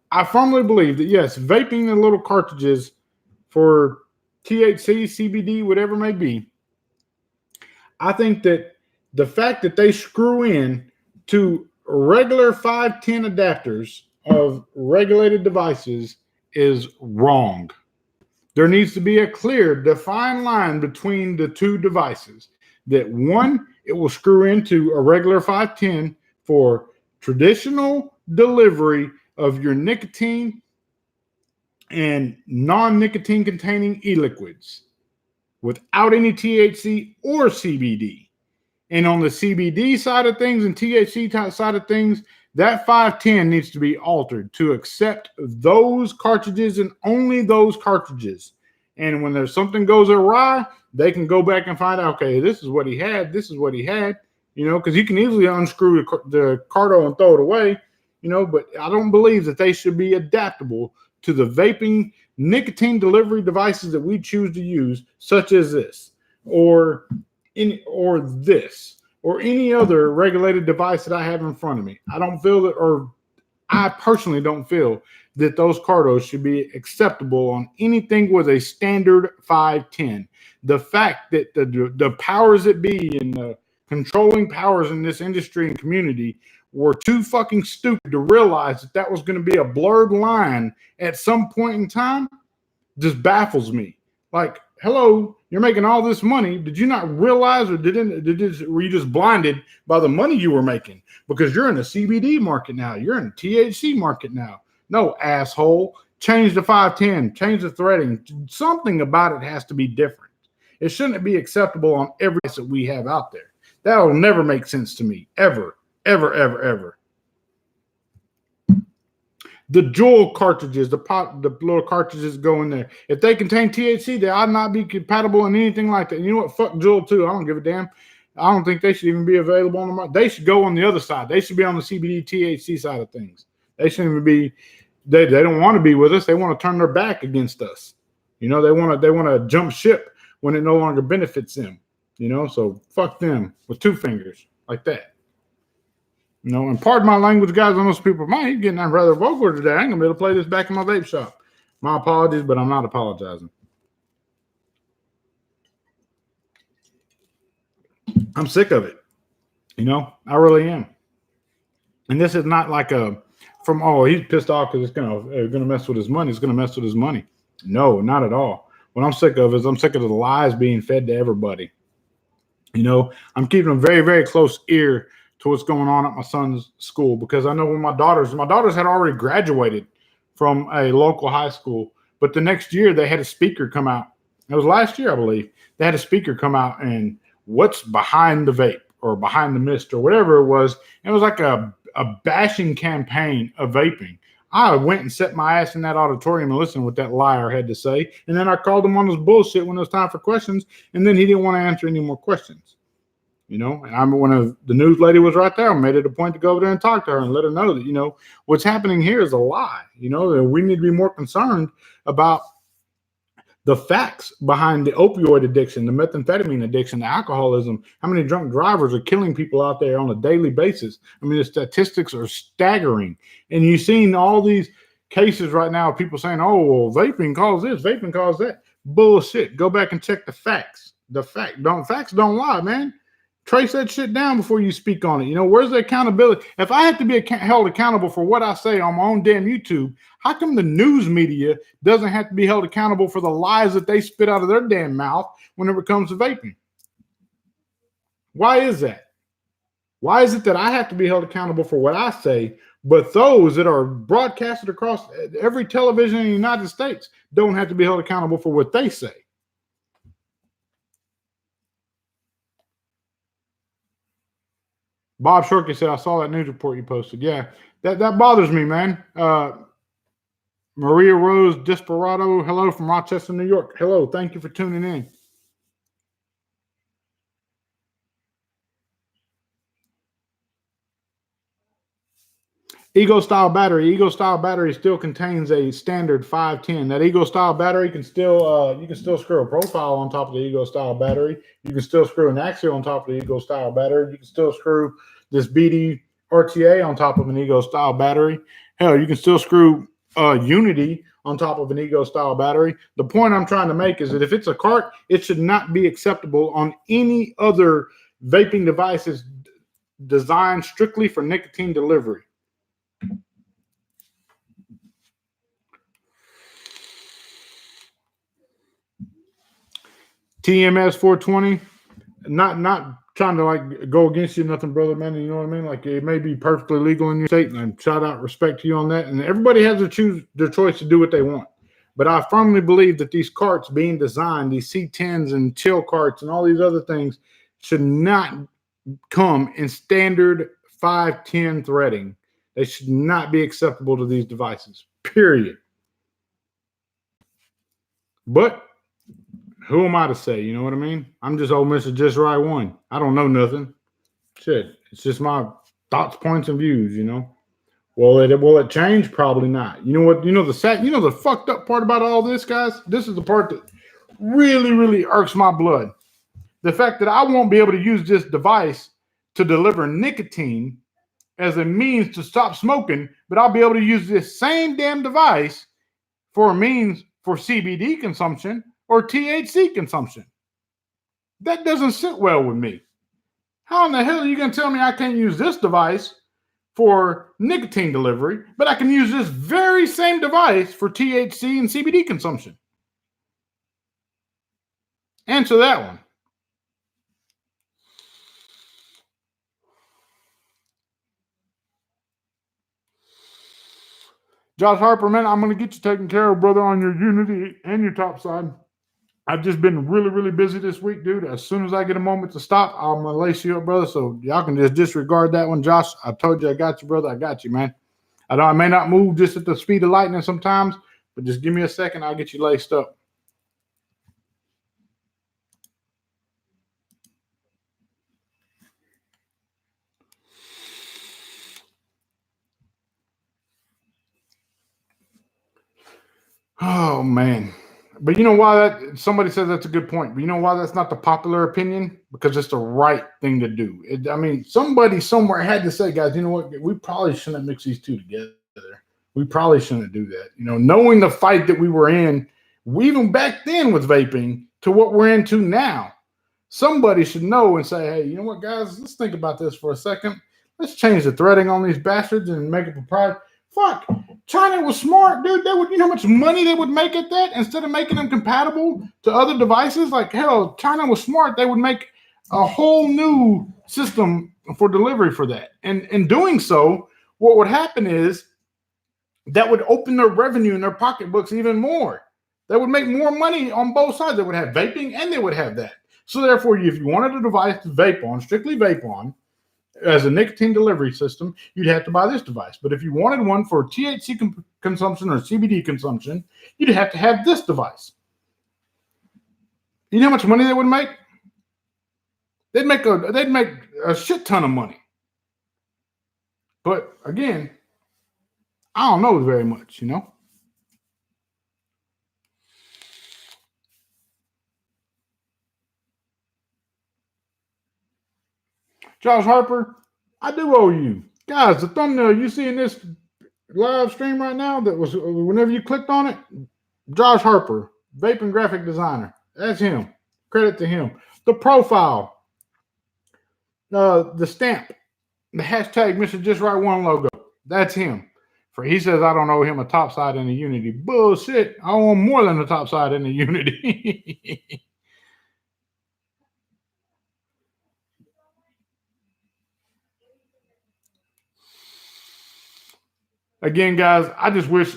I firmly believe that, yes, vaping the little cartridges for THC, CBD, whatever it may be, I think that the fact that they screw in to regular 510 adapters of regulated devices is wrong. There needs to be a clear, defined line between the two devices. That one, it will screw into a regular 510 for traditional delivery of your nicotine and non-nicotine containing e-liquids without any THC or CBD. And on the CBD side of things and THC side of things, that 510 needs to be altered to accept those cartridges and only those cartridges. And when there's something goes awry, they can go back and find out, okay, this is what he had, because you can easily unscrew the cardo and throw it away, but I don't believe that they should be adaptable to the vaping nicotine delivery devices that we choose to use, such as this, or any other regulated device that I have in front of me. I personally don't feel that those cardos should be acceptable on anything with a standard 510. The fact that the powers that be and the controlling powers in this industry and community were too fucking stupid to realize that was going to be a blurred line at some point in time just baffles me. Like, hello, you're making all this money. Did you not realize, or were you just blinded by the money you were making? Because you're in the CBD market now. You're in the THC market now. No, asshole. Change the 510. Change the threading. Something about it has to be different. It shouldn't be acceptable on every device that we have out there. That will never make sense to me. Ever, ever, ever, ever. The Juul cartridges, the little cartridges go in there. If they contain THC, they ought not be compatible in anything like that. You know what? Fuck Juul too. I don't give a damn. I don't think they should even be available on the market. They should go on the other side. They should be on the CBD THC side of things. They shouldn't even be. They don't want to be with us. They want to turn their back against us. You know, they want to jump ship when it no longer benefits them. You know, so fuck them with two fingers like that. You know, and pardon my language, guys. I know some people, man, you're getting rather vulgar today. I ain't gonna be able to play this back in my vape shop. My apologies, but I'm not apologizing. I'm sick of it. You know, I really am. And this is not like he's pissed off because it's gonna mess with his money. It's gonna mess with his money. No, not at all. What I'm sick of is I'm sick of the lies being fed to everybody. You know, I'm keeping a very, very close ear to what's going on at my son's school because I know when my daughters had already graduated from a local high school, but the next year they had a speaker come out. It was last year, I believe. They had a speaker come out and what's behind the vape or behind the mist or whatever it was. It was like a bashing campaign of vaping. I went and set my ass in that auditorium and listened to what that liar had to say. And then I called him on his bullshit when it was time for questions. And then he didn't want to answer any more questions. You know, and when the news lady was right there, I made it a point to go over there and talk to her and let her know that, you know, what's happening here is a lie. You know, that we need to be more concerned about the facts behind the opioid addiction, the methamphetamine addiction, the alcoholism, how many drunk drivers are killing people out there on a daily basis. I mean, the statistics are staggering. And you've seen all these cases right now of people saying, oh, well, vaping caused this, vaping caused that. Bullshit. Go back and check the facts. Facts don't lie, man. Trace that shit down before you speak on it. You know, where's the accountability? If I have to be held accountable for what I say on my own damn YouTube, how come the news media doesn't have to be held accountable for the lies that they spit out of their damn mouth whenever it comes to vaping? Why is that? Why is it that I have to be held accountable for what I say, but those that are broadcasted across every television in the United States don't have to be held accountable for what they say? Bob Shorkey said, I saw that news report you posted. Yeah, that bothers me, man. Maria Rose Desperado, hello from Rochester, New York. Hello, thank you for tuning in. Ego style battery. Ego style battery still contains a standard 510. That Ego style battery can still you can still screw a profile on top of the Ego style battery. You can still screw an axial on top of the Ego style battery. You can still screw this BD RTA on top of an Ego style battery. Hell, you can still screw Unity on top of an Ego style battery. The point I'm trying to make is that if it's a cart, it should not be acceptable on any other vaping devices designed strictly for nicotine delivery. TMS 420, not trying to like go against you, nothing, brother, man. You know what I mean? Like it may be perfectly legal in your state, and shout out respect to you on that. And everybody has to choose their choice to do what they want. But I firmly believe that these carts being designed, these C10s and chill carts and all these other things, should not come in standard 510 threading. They should not be acceptable to these devices. Period. But who am I to say? You know what I mean? I'm just old Mr.JustRight one. I don't know nothing. Shit. It's just my thoughts, points, and views, you know. Will it change? Probably not. You know what? You know the fucked up part about all this, guys? This is the part that really, really irks my blood. The fact that I won't be able to use this device to deliver nicotine as a means to stop smoking, but I'll be able to use this same damn device for a means for CBD consumption or THC consumption. That doesn't sit well with me. How in the hell are you going to tell me I can't use this device for nicotine delivery, but I can use this very same device for THC and CBD consumption? Answer that one. Josh Harper, man, I'm going to get you taken care of, brother, on your Unity and your top side. I've just been really, really busy this week, dude. As soon as I get a moment to stop, I'm gonna lace you up, brother. So y'all can just disregard that one, Josh. I told you I got you, brother. I got you, man. I know I may not move just at the speed of lightning sometimes, but just give me a second. I'll get you laced up. Oh man. But you know why that somebody says that's a good point. But you know why that's not the popular opinion? Because it's the right thing to do. I mean, somebody somewhere had to say, guys, you know what? We probably shouldn't mix these two together. We probably shouldn't do that. You know, knowing the fight that we were in, even back then with vaping, to what we're into now, somebody should know and say, hey, you know what, guys, let's think about this for a second. Let's change the threading on these bastards and make it proprietary. Fuck. China was smart, dude. They would, you know how much money they would make at that instead of making them compatible to other devices? Like, hell, China was smart. They would make a whole new system for delivery for that. And in doing so, what would happen is that would open their revenue in their pocketbooks even more. They would make more money on both sides. They would have vaping and they would have that. So therefore, if you wanted a device to vape on, strictly vape on, as a nicotine delivery system, you'd have to buy this device. But if you wanted one for THC consumption or CBD consumption, you'd have to have this device. You know how much money they would make? They'd make a shit ton of money. But again, I don't know very much, you know. Josh Harper, I do owe you. Guys, the thumbnail you see in this live stream right now, that was whenever you clicked on it, Josh Harper, vaping graphic designer. That's him. Credit to him. The profile, the stamp, the hashtag Mr.JustRight1 logo. That's him. For he says I don't owe him a top side in the Unity. Bullshit. I owe him more than a top side in the Unity. Again, guys, I just wish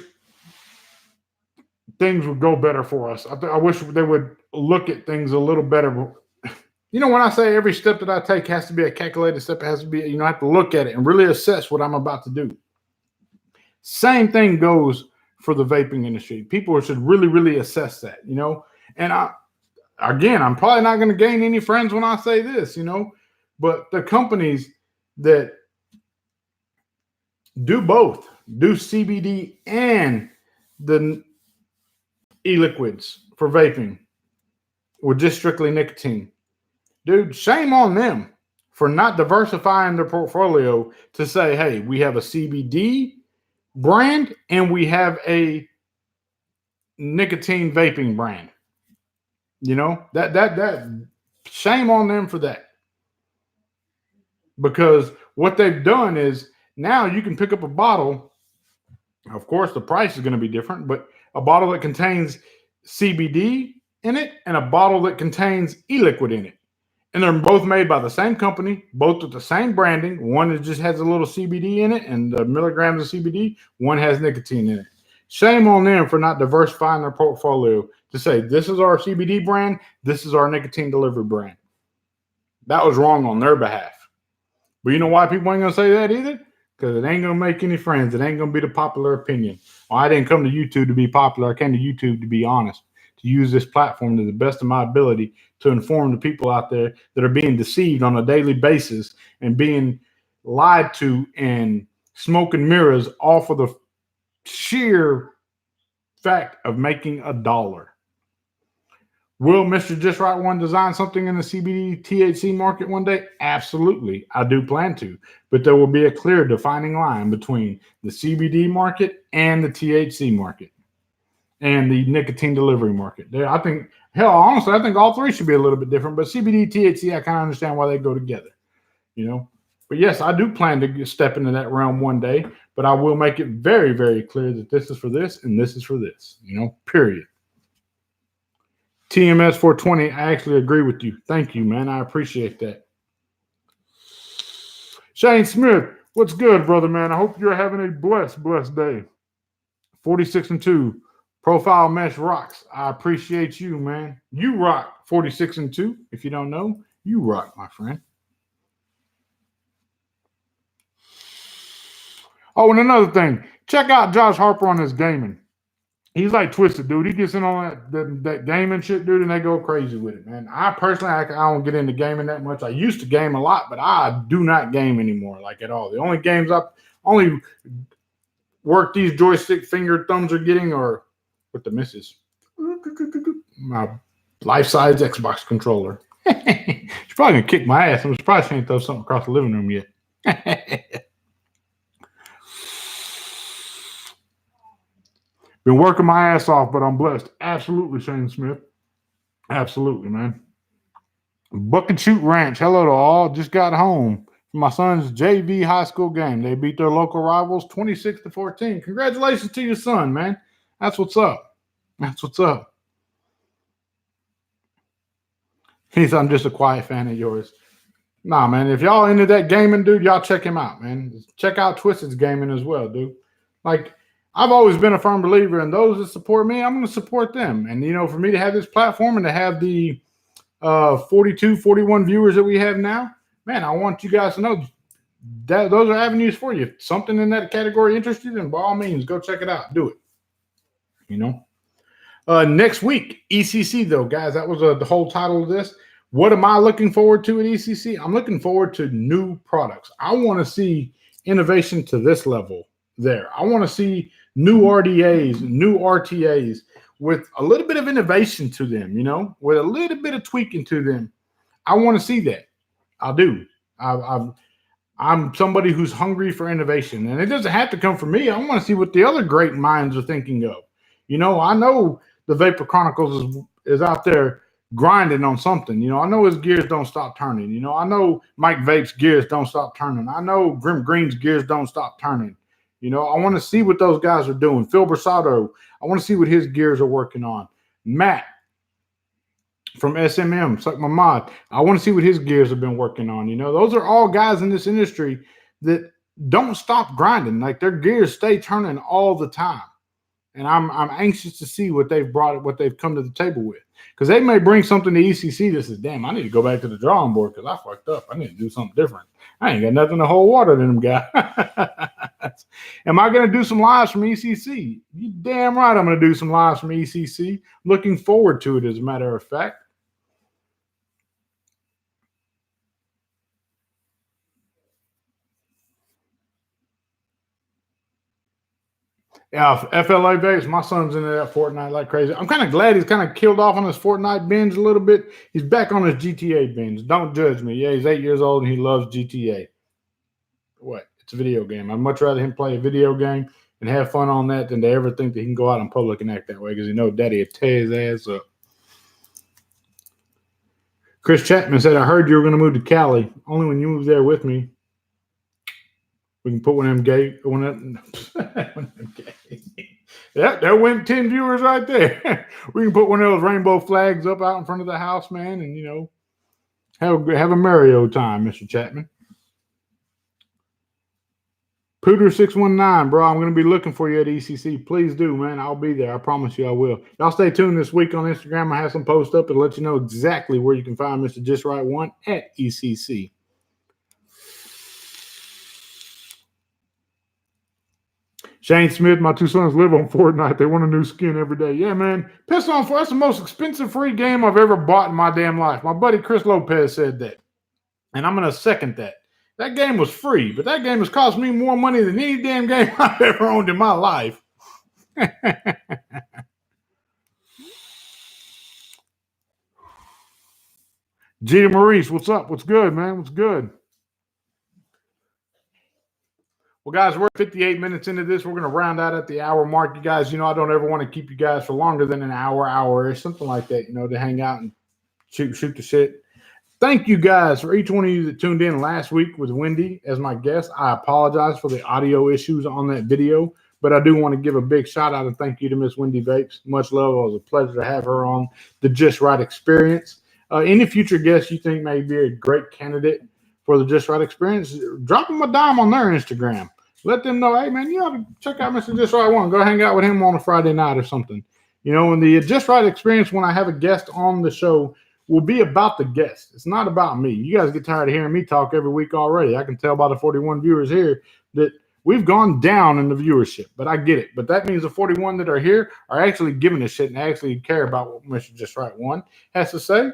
things would go better for us. I wish they would look at things a little better. You know, when I say every step that I take has to be a calculated step, it has to be, you know, I have to look at it and really assess what I'm about to do. Same thing goes for the vaping industry. People should really, really assess that, you know. And I'm probably not going to gain any friends when I say this, you know, but the companies that do both, do CBD and the e-liquids for vaping with just strictly nicotine. Dude, shame on them for not diversifying their portfolio to say, hey, we have a CBD brand and we have a nicotine vaping brand. You know, that shame on them for that. Because what they've done is now you can pick up a bottle. Of course, the price is going to be different, but a bottle that contains CBD in it and a bottle that contains e-liquid in it. And they're both made by the same company, both with the same branding. One just has a little CBD in it and the milligrams of CBD. One has nicotine in it. Shame on them for not diversifying their portfolio to say, this is our CBD brand, this is our nicotine delivery brand. That was wrong on their behalf. But you know why people ain't going to say that either? Because it ain't going to make any friends. It ain't going to be the popular opinion. Well, I didn't come to YouTube to be popular. I came to YouTube to be honest, to use this platform to the best of my ability to inform the people out there that are being deceived on a daily basis and being lied to and smoke and mirrors all for the sheer fact of making $1. Will Mr. Just Right One design something in the CBD THC market one day? Absolutely. I do plan to. But there will be a clear defining line between the CBD market and the THC market and the nicotine delivery market. I think, hell, honestly, I think all three should be a little bit different. But CBD, THC, I kind of understand why they go together, you know. But yes, I do plan to step into that realm one day. But I will make it very, very clear that this is for this and this is for this, you know, period. TMS 420, I actually agree with you. Thank you, man. I appreciate that. Shane Smith, what's good, brother, man? I hope you're having a blessed day. 46-2. Profile Mesh rocks. I appreciate you, man. You rock 46-2. If you don't know, you rock, my friend. Oh, and another thing, check out Josh Harper on his gaming. He's like twisted, dude. He gets in on that gaming shit, dude, and they go crazy with it, man. I personally, I don't get into gaming that much. I used to game a lot, but I do not game anymore, like at all. The only games I only work these joystick finger thumbs are getting are with the misses. My life-size Xbox controller. She's probably gonna kick my ass. I'm surprised she ain't throw something across the living room yet. Been working my ass off, but I'm blessed. Absolutely, Shane Smith. Absolutely, man. Buck and Shoot Ranch. Hello to all. Just got home from my son's JV high school game. They beat their local rivals 26-14. Congratulations to your son, man. That's what's up. That's what's up. He said, I'm just a quiet fan of yours. Nah, man. If y'all into that gaming, dude, y'all check him out, man. Check out Twisted's gaming as well, dude. Like, I've always been a firm believer in those that support me. I'm going to support them. And, you know, for me to have this platform and to have the 42, 41 viewers that we have now, man, I want you guys to know that those are avenues for you. If something in that category interests you, then by all means, go check it out. Do it. You know? Next week, ECC, though, guys, that was the whole title of this. What am I looking forward to at ECC? I'm looking forward to new products. I want to see innovation to this level there. I want to see new RDAs, new RTAs with a little bit of innovation to them, you know, with a little bit of tweaking to them. I want to see that. I do. I'm somebody who's hungry for innovation, and it doesn't have to come from me. I want to see what the other great minds are thinking of. You know, I know the Vapor Chronicles is out there grinding on something. You know, I know his gears don't stop turning. You know, I know Mike Vape's gears don't stop turning. I know Grim Green's gears don't stop turning. You know, I want to see what those guys are doing. Phil Brasado, I want to see what his gears are working on. Matt from SMM, Suck My Mod, I want to see what his gears have been working on. You know, those are all guys in this industry that don't stop grinding. Like, their gears stay turning all the time. And I'm anxious to see what they've brought, what they've come to the table with. Because they may bring something to ECC that says, damn, I need to go back to the drawing board because I fucked up. I need to do something different. I ain't got nothing to hold water than them guys. Am I going to do some lives from ECC? You damn right I'm going to do some lives from ECC. Looking forward to it, as a matter of fact. Yeah, FLA Vegas, my son's into that Fortnite like crazy. I'm kind of glad he's kind of killed off on his Fortnite binge a little bit. He's back on his GTA binge. Don't judge me. Yeah, he's 8 years old and he loves GTA. What? It's a video game. I'd much rather him play a video game and have fun on that than to ever think that he can go out in public and act that way because he knows daddy will tear his ass up. Chris Chapman said, I heard you were going to move to Cali. Only when you move there with me. We can put one of them gay. Yeah, there went 10 viewers right there. We can put one of those rainbow flags up out in front of the house, man, and, you know, have a Mario time, Mr. Chapman. Pooter619, bro, I'm going to be looking for you at ECC. Please do, man. I'll be there. I promise you I will. Y'all stay tuned this week on Instagram. I have some posts up and let you know exactly where you can find Mr. Just Right 1 at ECC. Shane Smith, my two sons live on Fortnite. They want a new skin every day. Yeah, man. Piss on for that's the most expensive free game I've ever bought in my damn life. My buddy Chris Lopez said that. And I'm going to second that. That game was free, but that game has cost me more money than any damn game I've ever owned in my life. G. Maurice, what's up? What's good, man? What's good? Well, guys, we're 58 minutes into this. We're going to round out at the hour mark. You guys, you know, I don't ever want to keep you guys for longer than an hour or something like that, you know, to hang out and shoot the shit. Thank you guys for each one of you that tuned in last week with Wendy as my guest. I apologize for the audio issues on that video, but I do want to give a big shout out and thank you to Miss Wendy Vapes. Much love. It was a pleasure to have her on the Just Right Experience. Any future guests you think may be a great candidate for the Just Right Experience, drop them a dime on their Instagram. Let them know, hey man, you ought to check out Mr. Just Right One. Go hang out with him on a Friday night or something. And the Just Right experience when I have a guest on the show will be about the guest. It's not about me. You guys get tired of hearing me talk every week already. I can tell by the 41 viewers here that we've gone down in the viewership, but I get it. But that means the 41 that are here are actually giving a shit and actually care about what Mr. Just Right One has to say.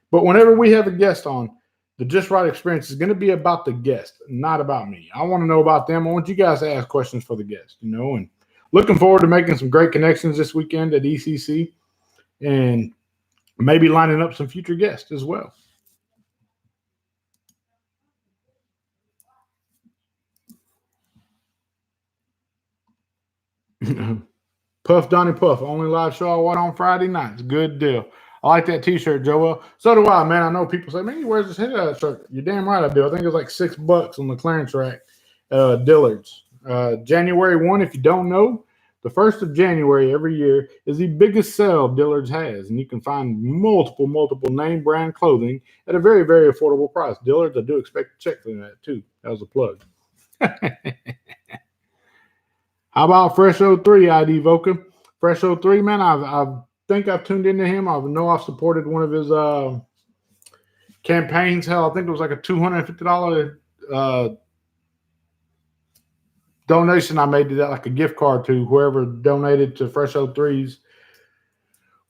But whenever we have a guest on, the Just Right experience is going to be about the guest, not about me. I want to know about them. I want you guys to ask questions for the guest, and looking forward to making some great connections this weekend at ECC and maybe lining up some future guests as well. Puff Donnie Puff, only live show I watch on Friday nights. Good deal. I like that T-shirt, Joel. So do I, man. I know people say, man, he wears this head shirt. You're damn right I do. I think it's like $6 on the clearance rack. Dillard's. January 1, if you don't know, the 1st of January every year is the biggest sale Dillard's has. And you can find multiple name brand clothing at a very, very affordable price. Dillard's, I do expect a check for that too. That was a plug. How about Fresh 03, ID Voca? Fresh 03, man, I think I've tuned into him. I know I've supported one of his campaigns. Hell, I think it was like a $250 donation I made to that, like a gift card to whoever donated to Fresh 03's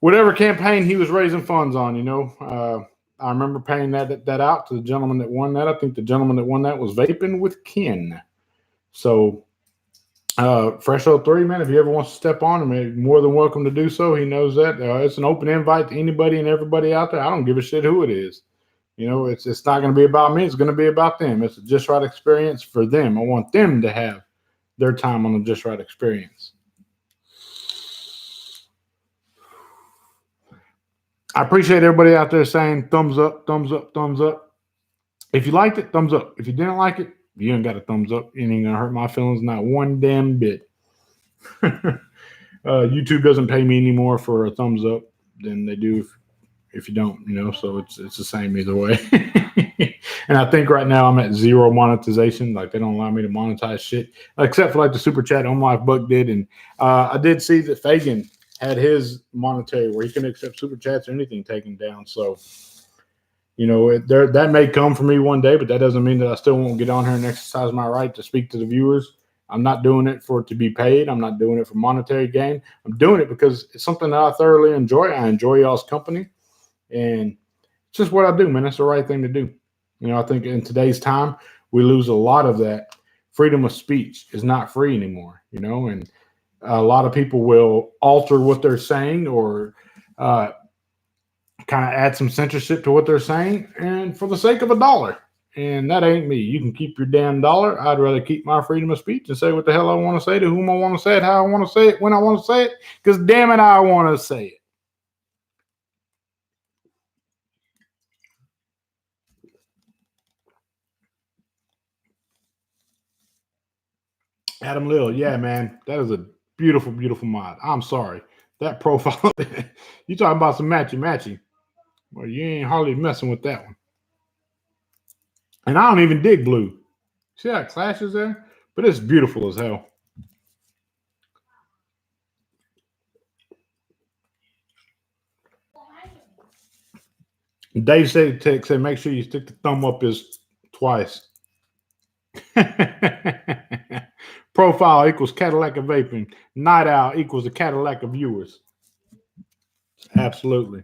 whatever campaign he was raising funds on. I remember paying that out to the gentleman that won that. I think the gentleman that won that was Vaping with Ken. So Fresh 03, man, if he ever wants to step on him, he's more than welcome to do so. He knows that. It's an open invite to anybody and everybody out there. I don't give a shit who it is. It's not going to be about me. It's going to be about them. It's a Just Right experience for them. I want them to have their time on the Just Right experience. I appreciate everybody out there saying thumbs up, thumbs up, thumbs up. If you liked it, thumbs up. If you didn't like it, you ain't got a thumbs up. It ain't gonna hurt my feelings, not one damn bit. YouTube doesn't pay me any more for a thumbs up than they do if you don't, so it's the same either way. And I think right now I'm at 0 monetization. Like, they don't allow me to monetize shit, except for like the super chat Home Life Buck did. And I did see that Fagan had his monetary where he can accept super chats or anything taken down. So, that may come for me one day, but that doesn't mean that I still won't get on here and exercise my right to speak to the viewers. I'm not doing it for it to be paid. I'm not doing it for monetary gain. I'm doing it because it's something that I thoroughly enjoy. I enjoy y'all's company, and it's just what I do, man. That's the right thing to do. I think in today's time, we lose a lot of that. Freedom of speech is not free anymore, and a lot of people will alter what they're saying or kind of add some censorship to what they're saying, and for the sake of $1. And that ain't me. You can keep your damn $1. I'd rather keep my freedom of speech and say what the hell I want to say to whom I want to say it, how I want to say it, when I want to say it, because damn it, I want to say it. Adam Lil, yeah, man, that is a beautiful, beautiful mod. I'm sorry. That profile, you talking about some matchy. Well, you ain't hardly messing with that one. And I don't even dig blue. See how it clashes there? But it's beautiful as hell. Dave said, make sure you stick the thumb up is twice. Profile equals Cadillac of vaping. Night owl equals a Cadillac of viewers. Absolutely.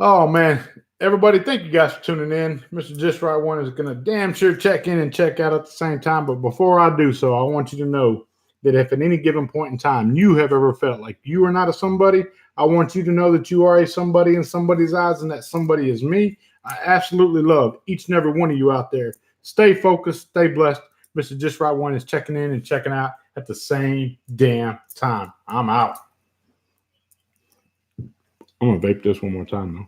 Oh, man. Everybody, thank you guys for tuning in. Mr. Just Right One is going to damn sure check in and check out at the same time. But before I do so, I want you to know that if at any given point in time you have ever felt like you are not a somebody, I want you to know that you are a somebody in somebody's eyes, and that somebody is me. I absolutely love each and every one of you out there. Stay focused, stay blessed. Mr. Just Right One is checking in and checking out at the same damn time. I'm out. I'm going to vape this one more time, though.